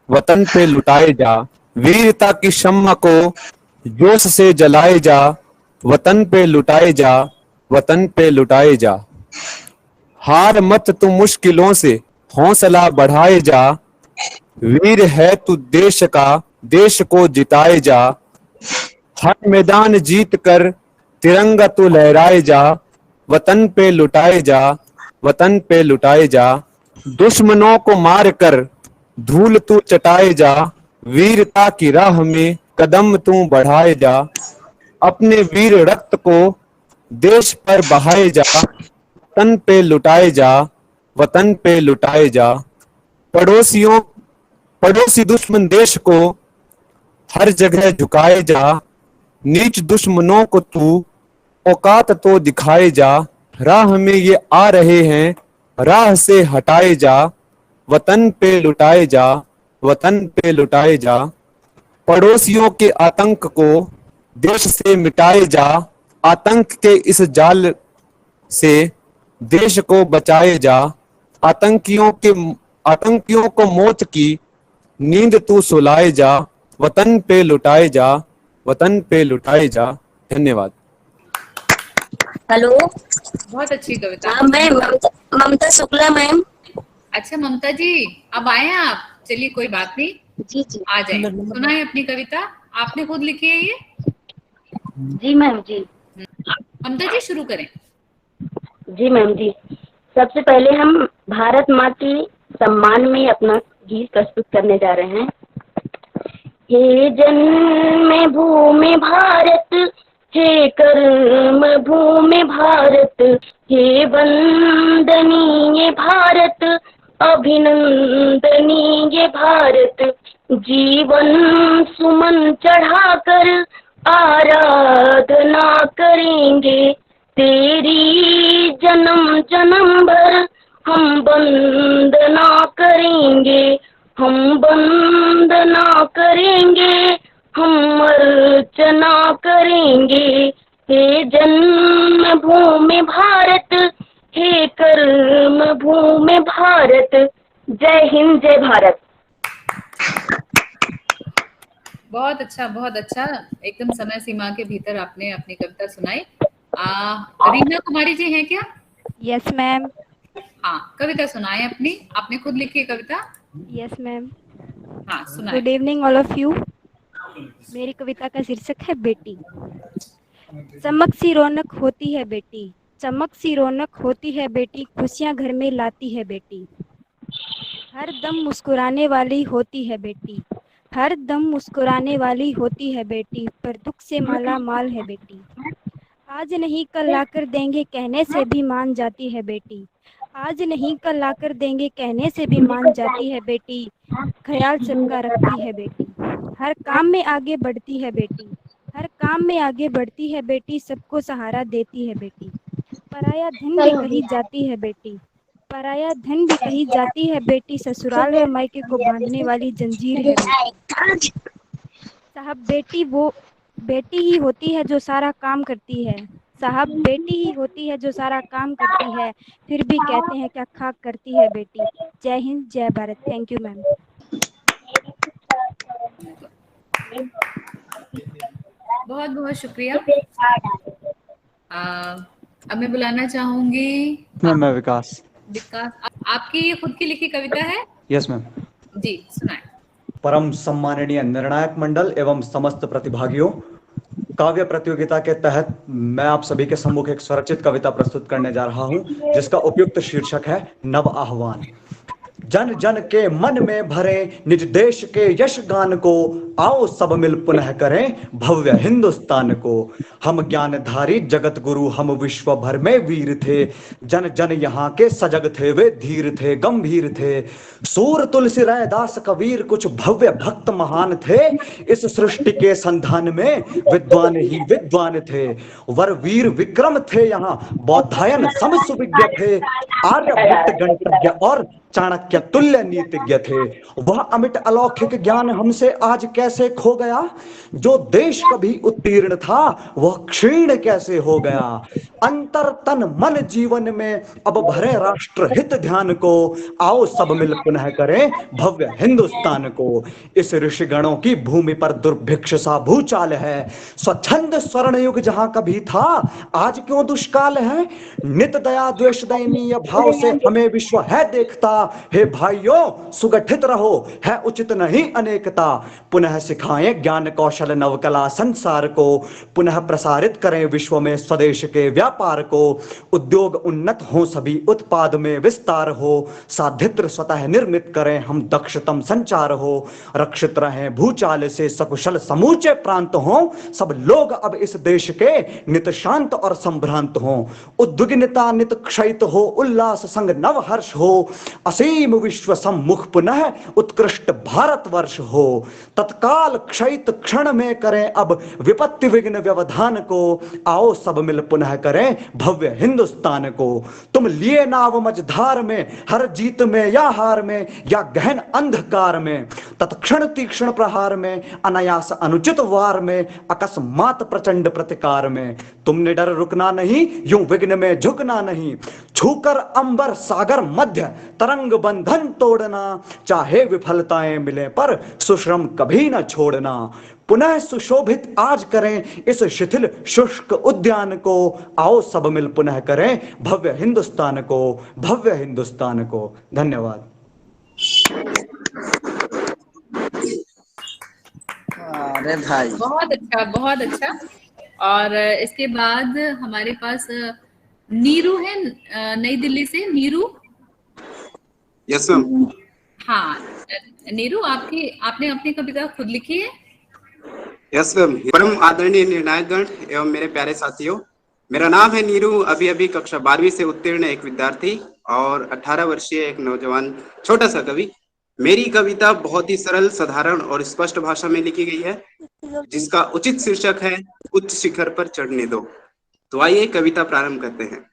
वतन पे लुटाए जा। वीरता की शम्मा को जोश से जलाए जा। वतन पे लुटाए जा, वतन पे लुटाए जा। हार मत तू मुश्किलों से, हौसला बढ़ाए जा। वीर है तू देश का, देश को जिताए जा। हर मैदान जीत कर तिरंगा तू लहराए जा। वतन पे लुटाए जा, वतन पे लुटाए जा। दुश्मनों को मार कर धूल तू चटाए जा। वीरता की राह में कदम तू बढ़ाए जा। अपने वीर रक्त को देश पर बहाए जा। वतन पे लुटाए जा, वतन पे लुटाए जा। पड़ोसियों पड़ोसी दुश्मन देश को हर जगह झुकाए जा, नीच दुश्मनों को तू औकात तो दिखाए जा, राह में ये आ रहे हैं राह से हटाए जा, वतन पे लुटाए जा, वतन पे लुटाए जा, पड़ोसियों के आतंक को देश से मिटाए जा, आतंक के इस जाल से देश को बचाए जा, आतंकियों को मौत की नींद तू सुलाए जा, वतन पे लुटाए जा, वतन पे लुटाए जा। धन्यवाद। हेलो, बहुत अच्छी कविता। हाँ, मैं ममता शुक्ला मैम। अच्छा ममता जी, अब आए हैं आप? चलिए कोई बात नहीं, जी जी आ जाए, सुनाए अपनी कविता। आपने खुद लिखी है ये? जी मैम जी। ममता जी शुरू करें। जी मैम जी। सबसे पहले हम भारत माँ के सम्मान में अपना गीत प्रस्तुत करने जा रहे हैं। हे जन्म भूमि भारत, हे कर्म भूमि भारत, हे वंदनीय भारत, अभिनंदनीय भारत, जीवन सुमन चढ़ाकर आराधना करेंगे तेरी, जन्म जन्म भर हम वंदना करेंगे, हम वंदना करेंगे, हम अर्चना करेंगे। हे जन्म भूमि भारत, हे कर्म भूमि भारत। जय हिंद, जय भारत। बहुत अच्छा, बहुत अच्छा। एकदम समय सीमा के भीतर आपने अपनी कविता सुनाई। रीना कुमारी जी हैं क्या? Yes ma'am. हाँ, कविता सुनाएं अपनी। आपने खुद लिखी है कविता? Yes ma'am. हाँ, सुनाएं। Good evening all of you. मेरी कविता का शीर्षक है बेटी। चमक सी रौनक होती है बेटी, चमक सी रौनक होती है बेटी, खुशियां घर में लाती है बेटी, हर दम मुस्कुराने वाली होती है बेटी, हर दम मुस्कुराने वाली होती है बेटी, पर दुख से माला माल है बेटी। आज नहीं कल लाकर देंगे कहने से भी मान जाती है बेटी, आज नहीं कल लाकर देंगे कहने से भी मान जाती है बेटी, ख्याल सबका रखती है बेटी, हर काम में आगे बढ़ती है बेटी, हर काम में आगे बढ़ती है बेटी, सबको सहारा देती है बेटी, पराया धन भी कही जाती है बेटी, पराया धन भी कही जाती है बेटी, ससुराल व मायके को बांधने वाली जंजीर है बेटी। साहब बेटी वो बेटी ही होती है जो सारा काम करती है, साहब बेटी ही होती है जो सारा काम करती है, फिर भी कहते हैं क्या खाक करती है बेटी। जय हिंद, जय भारत। Thank you ma'am. बहुत बहुत शुक्रिया। अब मैं बुलाना चाहूंगी मैं विकास। विकास, आपकी ये खुद की लिखी कविता है? Yes ma'am. जी, सुनाए। परम सम्माननीय निर्णायक मंडल एवं समस्त प्रतिभागियों, काव्य प्रतियोगिता के तहत मैं आप सभी के सम्मुख एक स्वरचित कविता प्रस्तुत करने जा रहा हूं, जिसका उपयुक्त शीर्षक है नव आह्वान। जन जन के मन में भरे निज देश के यश गान को, आओ सब मिल पुनः करें भव्य हिंदुस्तान को। हम ज्ञानधारी जगत गुरु हम विश्व भर में वीर थे, जन जन यहाँ के सजग थे वे धीर थे गंभीर थे। सूर तुलसी रैदास कबीर कुछ भव्य भक्त महान थे, इस सृष्टि के संधान में विद्वान ही विद्वान थे। वर वीर विक्रम थे यहाँ बौद्धायन सम सुविज्ञ थे, आर्यभट्ट गणितज्ञ और चाणक्य तुल्य नीतिज्ञ थे। वह अमिट अलौकिक ज्ञान हमसे आज कैसे खो गया, जो देश कभी उत्तीर्ण था वह क्षीण कैसे हो गया। अंतर तन मन जीवन में अब भरे राष्ट्र हित ध्यान को, आओ सब मिल पुनः करें भव्य हिंदुस्तान को। इस ऋषिगणों की भूमि पर दुर्भिक्ष सा भूचाल है, स्वच्छंद स्वर्ण युग जहां कभी था आज क्यों दुष्काल है। नित दया द्वेष दयनीय भाव से हमें विश्व है देखता, हे भाइयों सुगठित रहो है उचित नहीं अनेकता। पुनः सिखाएं ज्ञान कौशल नवकला संसार को, पुनः प्रसारित करें विश्व में स्वदेश के व्यापार को। उद्योग उन्नत हो सभी उत्पाद में विस्तार हो, साधित्र स्वतः निर्मित करें हम दक्षतम संचार हो। रक्षित रहें भूचाल से सकुशल समूचे प्रांत हो, सब लोग अब इस देश के नित शांत और संभ्रांत हो। उद्विग्नता नित क्षयित हो, उल्लास संग नव हर्ष हो, असीम विश्व सम्मुख पुनः उत्कृष्ट भारतवर्ष हो। तत्काल क्षयित क्षण में करें अब विपत्ति विघ्न व्यवधान को, आओ सब मिल पुनः करें भव्य हिंदुस्तान को। तुम लिए नाव मझधार में, हर जीत में या हार में, या गहन अंधकार में, तत्क्षण तीक्ष्ण प्रहार में, अनायास अनुचित वार में, अकस्मात प्रचंड प्रतिकार में। तुमने डर रुकना नहीं, यूं विघ्न में झुकना नहीं, छूकर अंबर सागर मध्य तरंग बंधन तोड़ना, चाहे विफलताएं मिले पर सुश्रम कभी न छोड़ना। पुनः सुशोभित आज करें इस शिथिल शुष्क उद्यान को, आओ सब मिल पुनः करें भव्य हिंदुस्तान को, भव्य हिंदुस्तान को। धन्यवाद। अरे भाई बहुत अच्छा, बहुत अच्छा। और इसके बाद हमारे पास नीरू है, नई दिल्ली से। नीरू। Yes ma'am. हाँ नीरू, आपने अपनी कविता खुद लिखी है? Yes ma'am. परम आदरणीय निर्णायकगण एवं मेरे प्यारे साथियों, मेरा नाम है नीरू। अभी अभी कक्षा 12वीं से उत्तीर्ण एक विद्यार्थी और 18 वर्षीय एक नौजवान छोटा सा कवि। मेरी कविता बहुत ही सरल, साधारण और स्पष्ट भाषा में लिखी गई है, जिसका उचित शीर्षक है उच्च शिखर पर चढ़ने दो। तो आइए कविता प्रारंभ करते हैं।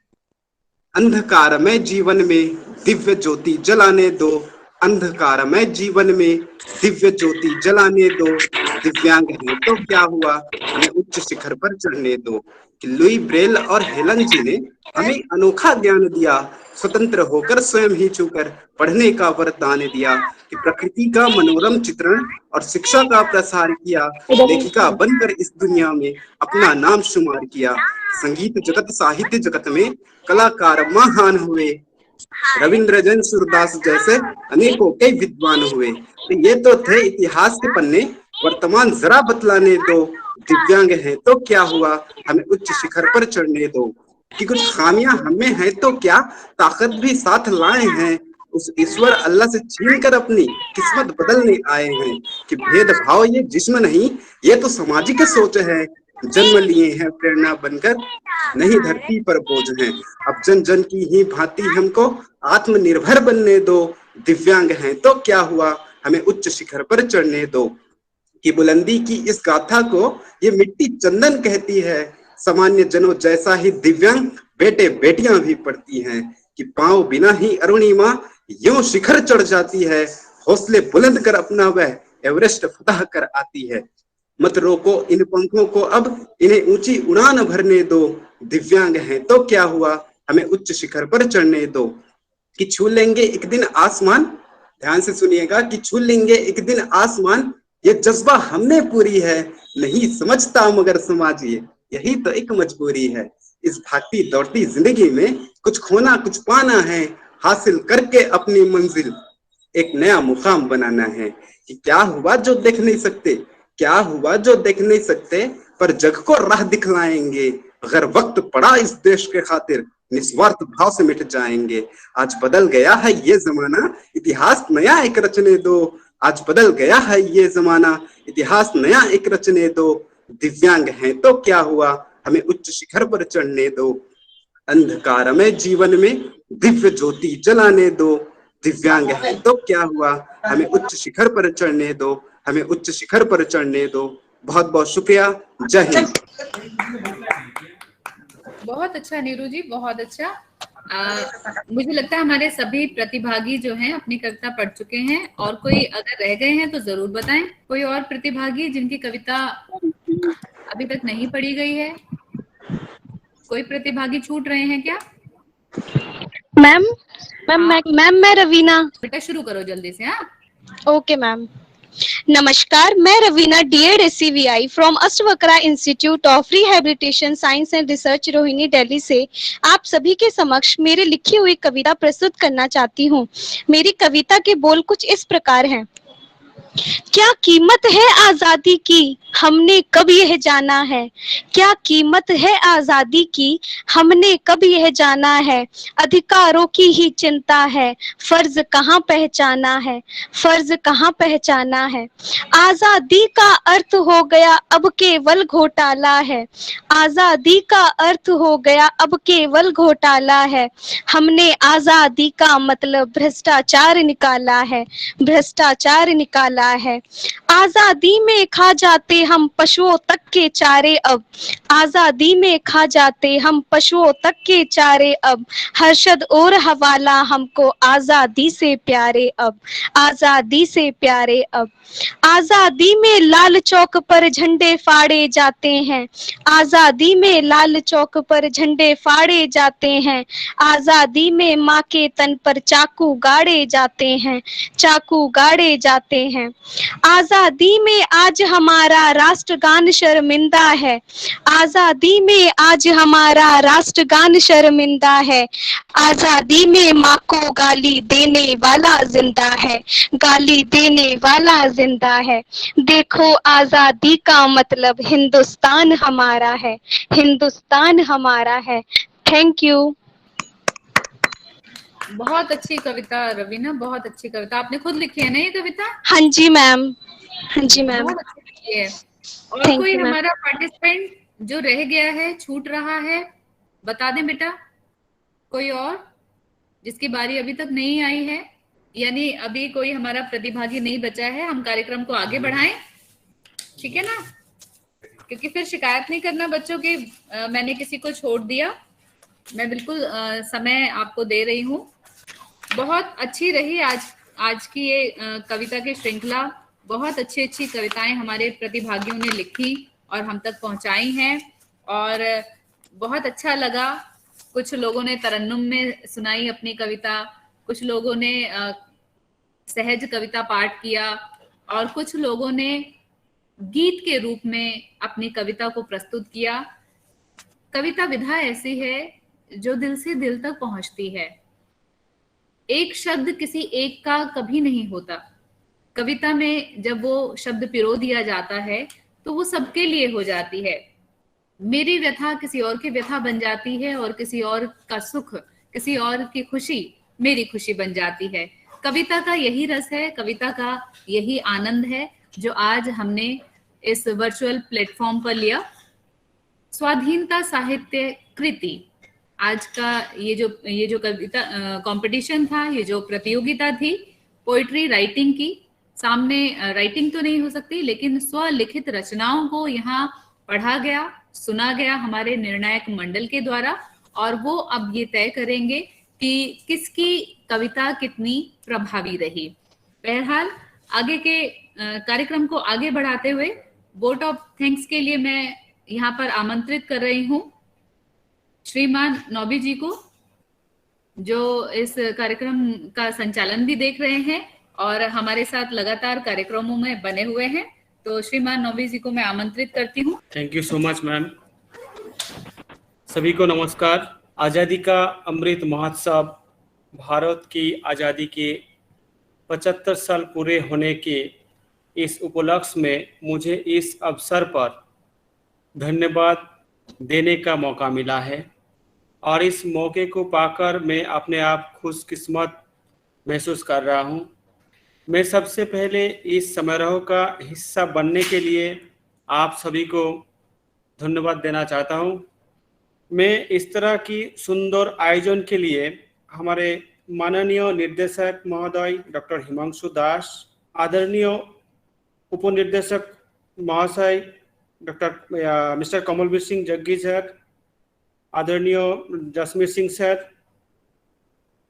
अंधकारमय जीवन में दिव्य ज्योति जलाने दो, अंधकारमय जीवन में दिव्य ज्योति जलाने दो। दिव्यांग है तो क्या हुआ, हमें उच्च शिखर पर चढ़ने दो। कि लुई ब्रेल और हेलन जी ने हमें अनोखा ज्ञान दिया, स्वतंत्र होकर स्वयं ही छूकर पढ़ने का वरदान दिया। कि प्रकृति का मनोरम चित्रण और शिक्षा का प्रसार किया, लेखिका बनकर इस दुनिया में अपना नाम शुमार किया। संगीत जगत साहित्य जगत में कलाकार महान हुए, रविंद्र जैन सूरदास जैसे अनेकों कई विद्वान हुए। तो ये तो थे इतिहास के पन्ने, वर्तमान जरा बतलाने दो। दिव्यांग है तो क्या हुआ, हमें उच्च शिखर पर चढ़ने दो। कि कुछ खामियां हमें हैं तो क्या, ताकत भी साथ लाए हैं। उस ईश्वर अल्लाह से छीन कर अपनी किस्मत बदलने आए हैं। कि भेदभाव ये जिस्म नहीं, ये तो सामाजिक सोच है। जन्म लिए हैं प्रेरणा बनकर, नहीं धरती पर बोझ हैं। अब जन जन की ही भांति हमको आत्मनिर्भर बनने दो। दिव्यांग हैं तो क्या हुआ, हमें उच्च शिखर पर चढ़ने दो। कि बुलंदी की इस गाथा को ये मिट्टी चंदन कहती है। सामान्य जनों जैसा ही दिव्यांग बेटे बेटियां भी पढ़ती हैं। कि पांव बिना ही अरुणिमा यूं शिखर चढ़ जाती है। हौसले बुलंद कर अपना वह एवरेस्ट फतह कर आती है। मत रोको इन पंखों को अब, इन्हें ऊंची उड़ान भरने दो। दिव्यांग हैं तो क्या हुआ, हमें उच्च शिखर पर चढ़ने दो। कि छू लेंगे एक दिन आसमान, ध्यान से सुनिएगा। कि छू लेंगे एक दिन आसमान, ये जज्बा हमने पूरी है। नहीं समझता मगर समाज ये, यही तो एक मजबूरी है। इस भागती दौड़ती जिंदगी में कुछ खोना कुछ पाना है। हासिल करके अपनी मंजिल एक नया मुकाम बनाना है। कि क्या हुआ जो देख नहीं सकते, क्या हुआ जो देख नहीं सकते, पर जग को राह दिखलाएंगे। अगर वक्त पड़ा इस देश के खातिर, निस्वार्थ भाव से मिट जाएंगे। आज बदल गया है ये जमाना, इतिहास नया एक रचने दो। आज बदल गया है ये जमाना, इतिहास नया एक रचने दो। दिव्यांग हैं तो क्या हुआ, हमें उच्च शिखर पर चढ़ने दो। अंधकारमय जीवन में दिव्य ज्योति जलाने दो। दिव्यांग हैं तो क्या हुआ, हमें उच्च शिखर पर चढ़ने दो, हमें उच्च शिखर पर चढ़ने दो। बहुत बहुत शुक्रिया। जय हिंद। बहुत अच्छा नीरू जी, बहुत अच्छा। मुझे लगता है हमारे सभी प्रतिभागी जो हैं अपनी कविता पढ़ चुके हैं, और कोई अगर रह गए हैं तो जरूर बताएं। कोई और प्रतिभागी जिनकी कविता अभी तक नहीं पढ़ी गई है? कोई प्रतिभागी छूट रहे हैं क्या? मैम मैं रवीना। बेटा शुरू करो जल्दी से। हाँ ओके मैम। नमस्कार, मैं Raveena DED from Ashtavakra institute of rehabilitation science and research Rohini Delhi से आप सभी के समक्ष मेरी लिखी हुई कविता प्रस्तुत करना चाहती हूँ। मेरी कविता के बोल कुछ इस प्रकार हैं। क्या कीमत है आजादी की, हमने कब यह जाना है। क्या कीमत है आजादी की, हमने कब यह जाना है। अधिकारों की ही चिंता है, फर्ज कहाँ पहचाना है। फर्ज कहाँ पहचाना है। आजादी का अर्थ हो गया अब केवल घोटाला है। आजादी का अर्थ हो गया अब केवल घोटाला है। हमने आजादी का मतलब भ्रष्टाचार निकाला है। भ्रष्टाचार निकाला है। आजादी में खा जाते हम पशुओं तक के चारे अब। आजादी में खा जाते हम पशुओं तक के चारे अब। हर्षद और हवाला हमको आजादी से प्यारे अब। आजादी से प्यारे अब। आजादी में लाल चौक पर झंडे फाड़े जाते हैं। आजादी में लाल चौक पर झंडे फाड़े जाते हैं। आजादी में माँ के तन पर चाकू गाड़े जाते हैं। चाकू गाड़े जाते हैं। आजादी में आज हमारा राष्ट्रगान शर्मिंदा है। आजादी में आज हमारा राष्ट्रगान शर्मिंदा है। आजादी में माँ को गाली देने वाला जिंदा है। गाली देने वाला जिंदा है। देखो आजादी का मतलब हिंदुस्तान हमारा है। हिंदुस्तान हमारा है। Thank you. बहुत अच्छी कविता रवीना, बहुत अच्छी कविता। आपने खुद लिखी है ना ये कविता? हाँ जी मैम। हाँ जी मैम। बहुत अच्छी लिखी है। और Thank कोई you, ma'am. हमारा पार्टिसिपेंट जो रह गया है, छूट रहा है, बता दें बेटा। कोई और जिसकी बारी अभी तक नहीं आई है, यानी अभी कोई हमारा प्रतिभागी नहीं बचा है, हम कार्यक्रम को आगे बढ़ाएं, ठीक है ना? क्योंकि फिर शिकायत नहीं करना बच्चों की मैंने किसी को छोड़ दिया। मैं बिल्कुल समय आपको दे रही हूँ। बहुत अच्छी रही आज की ये कविता की श्रृंखला। बहुत अच्छी अच्छी कविताएं हमारे प्रतिभागियों ने लिखी और हम तक पहुंचाई हैं, और बहुत अच्छा लगा। कुछ लोगों ने तरन्नुम में सुनाई अपनी कविता, कुछ लोगों ने सहज कविता पाठ किया, और कुछ लोगों ने गीत के रूप में अपनी कविता को प्रस्तुत किया। कविता विधा ऐसी है जो दिल से दिल तक पहुंचती है। एक शब्द किसी एक का कभी नहीं होता। कविता में जब वो शब्द पिरो दिया जाता है तो वो सबके लिए हो जाती है। मेरी व्यथा किसी और की व्यथा बन जाती है, और किसी और का सुख, किसी और की खुशी मेरी खुशी बन जाती है। कविता का यही रस है, कविता का यही आनंद है जो आज हमने इस वर्चुअल प्लेटफॉर्म पर लिया। स्वाधीनता साहित्य कृति आज का ये जो कविता कंपटीशन था, ये जो प्रतियोगिता थी पोइट्री राइटिंग की, सामने राइटिंग तो नहीं हो सकती, लेकिन स्वलिखित रचनाओं को यहाँ पढ़ा गया, सुना गया हमारे निर्णायक मंडल के द्वारा, और वो अब ये तय करेंगे कि किसकी कविता कितनी प्रभावी रही। बहरहाल आगे के कार्यक्रम को आगे बढ़ाते हुए वोट ऑफ थैंक्स के लिए मैं यहाँ पर आमंत्रित कर रही हूँ श्रीमान नौबी जी को, जो इस कार्यक्रम का संचालन भी देख रहे हैं और हमारे साथ लगातार कार्यक्रमों में बने हुए हैं। तो श्रीमान नौबी जी को मैं आमंत्रित करती हूँ। Thank you so much ma'am. सभी को नमस्कार। आज़ादी का अमृत महोत्सव, भारत की आज़ादी के 75 साल पूरे होने के इस उपलक्ष्य में मुझे इस अवसर पर धन्यवाद देने का मौका मिला है, और इस मौके को पाकर मैं अपने आप खुशकिस्मत महसूस कर रहा हूं। मैं सबसे पहले इस समारोह का हिस्सा बनने के लिए आप सभी को धन्यवाद देना चाहता हूं। मैं इस तरह की सुंदर आयोजन के लिए हमारे माननीय निर्देशक महोदय डॉक्टर हिमांशु दास, आदरणीय उपनिर्देशक महाशय doctor mister Kamalvir Singh Jaggi sir, आदरणीय जसमीर सिंह सर,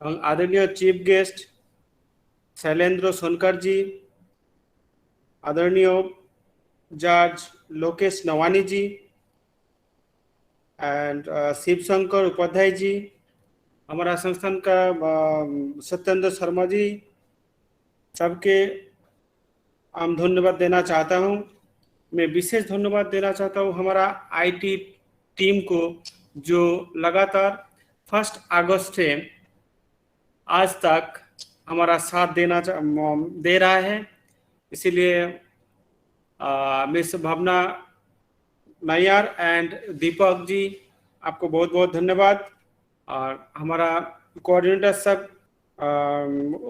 आदरणीय चीफ गेस्ट शैलेंद्र सोनकर जी, आदरणीय जज लोकेश नवानी जी एंड शिव शंकर उपाध्याय जी, हमारा संस्थान का सत्येंद्र शर्मा जी, सबके हम धन्यवाद देना चाहता हूं। मैं विशेष धन्यवाद देना चाहता हूं हमारा आईटी टीम को, जो लगातार 1 अगस्त से आज तक हमारा साथ दे रहा है। इसीलिए miss Bhavna Nair and Deepak ji, आपको बहुत बहुत धन्यवाद। और हमारा कोऑर्डिनेटर सब,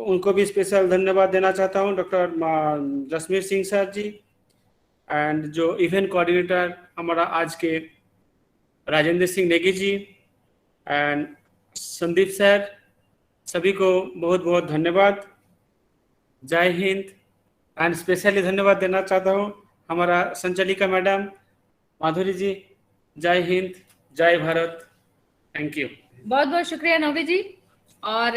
उनको भी स्पेशल धन्यवाद देना चाहता हूँ, doctor Jasmeer Singh sir ji, and जो इवेंट कोऑर्डिनेटर हमारा आज के राजेंद्र सिंह नेगी जी एंड संदीप सर, सभी को बहुत बहुत धन्यवाद। जय हिंद। एंड स्पेशली धन्यवाद देना चाहता हूँ हमारा संचालिका मैडम माधुरी जी। जय हिंद, जय भारत। Thank you. बहुत बहुत शुक्रिया नवी जी। और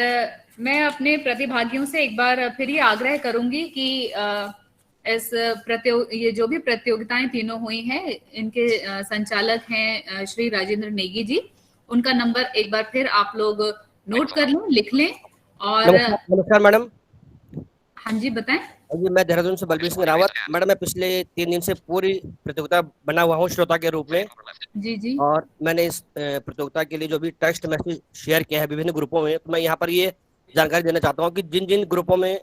मैं अपने प्रतिभागियों से एक बार फिर ये आग्रह करूंगी कि ये जो भी प्रतियोगिताएं तीनों हुई हैं, इनके संचालक हैं श्री राजेंद्र नेगी जी। उनका नंबर एक बार फिर आप लोग नोट कर लें, लिख लें। और नमस्कार मैडम। हाँ जी, बताएं। जी, मैं देहरादून से बलबीर सिंह रावत। मैडम, मैं पिछले 3 दिन से पूरी प्रतियोगिता बना हुआ हूँ श्रोता के रूप में। जी जी। और मैंने इस प्रतियोगिता के लिए जो भी टेक्स्ट मैसेज शेयर किया है विभिन्न ग्रुपों में, तो मैं यहाँ पर ये जानकारी देना चाहता हूँ कि जिन जिन ग्रुपों में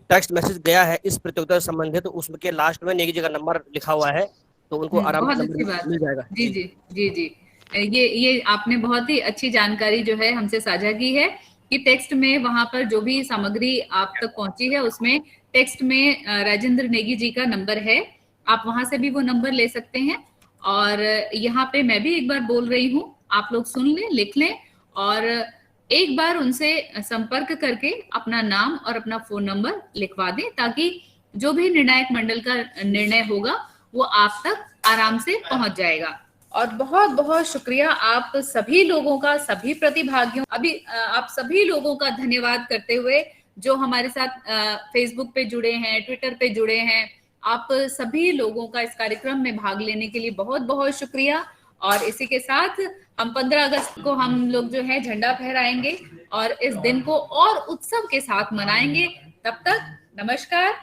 टेक्स्ट मैसेज गया है इस प्रतियोगिता से संबंधित, तो उसके लास्ट में नेगी जी का नंबर लिखा हुआ है, तो उनको आराम से मिल जाएगा। जी जी जी जी। ये आपने बहुत ही अच्छी जानकारी जो है हमसे साझा की है कि टेक्स्ट में वहां पर जो भी सामग्री आप तक पहुंची है उसमें टेक्स्ट में राजेंद्र नेगी जी का नंबर है। आप वहां से भी वो नंबर ले सकते हैं। और यहाँ पे मैं भी एक बार बोल रही हूँ, आप लोग सुन लें, लिख लें और एक बार उनसे संपर्क करके अपना नाम और अपना फोन नंबर लिखवा दें, ताकि जो भी निर्णायक मंडल का निर्णय होगा वो आप तक आराम से पहुंच जाएगा। और बहुत बहुत शुक्रिया आप सभी लोगों का, सभी प्रतिभागियों, आप सभी लोगों का धन्यवाद करते हुए जो हमारे साथ फेसबुक पे जुड़े हैं, ट्विटर पे जुड़े हैं। आप सभी लोगों का इस कार्यक्रम में भाग लेने के लिए बहुत बहुत शुक्रिया। और इसी के साथ हम 15 अगस्त को हम लोग जो है झंडा फहराएंगे और इस दिन को और उत्सव के साथ मनाएंगे। तब तक नमस्कार।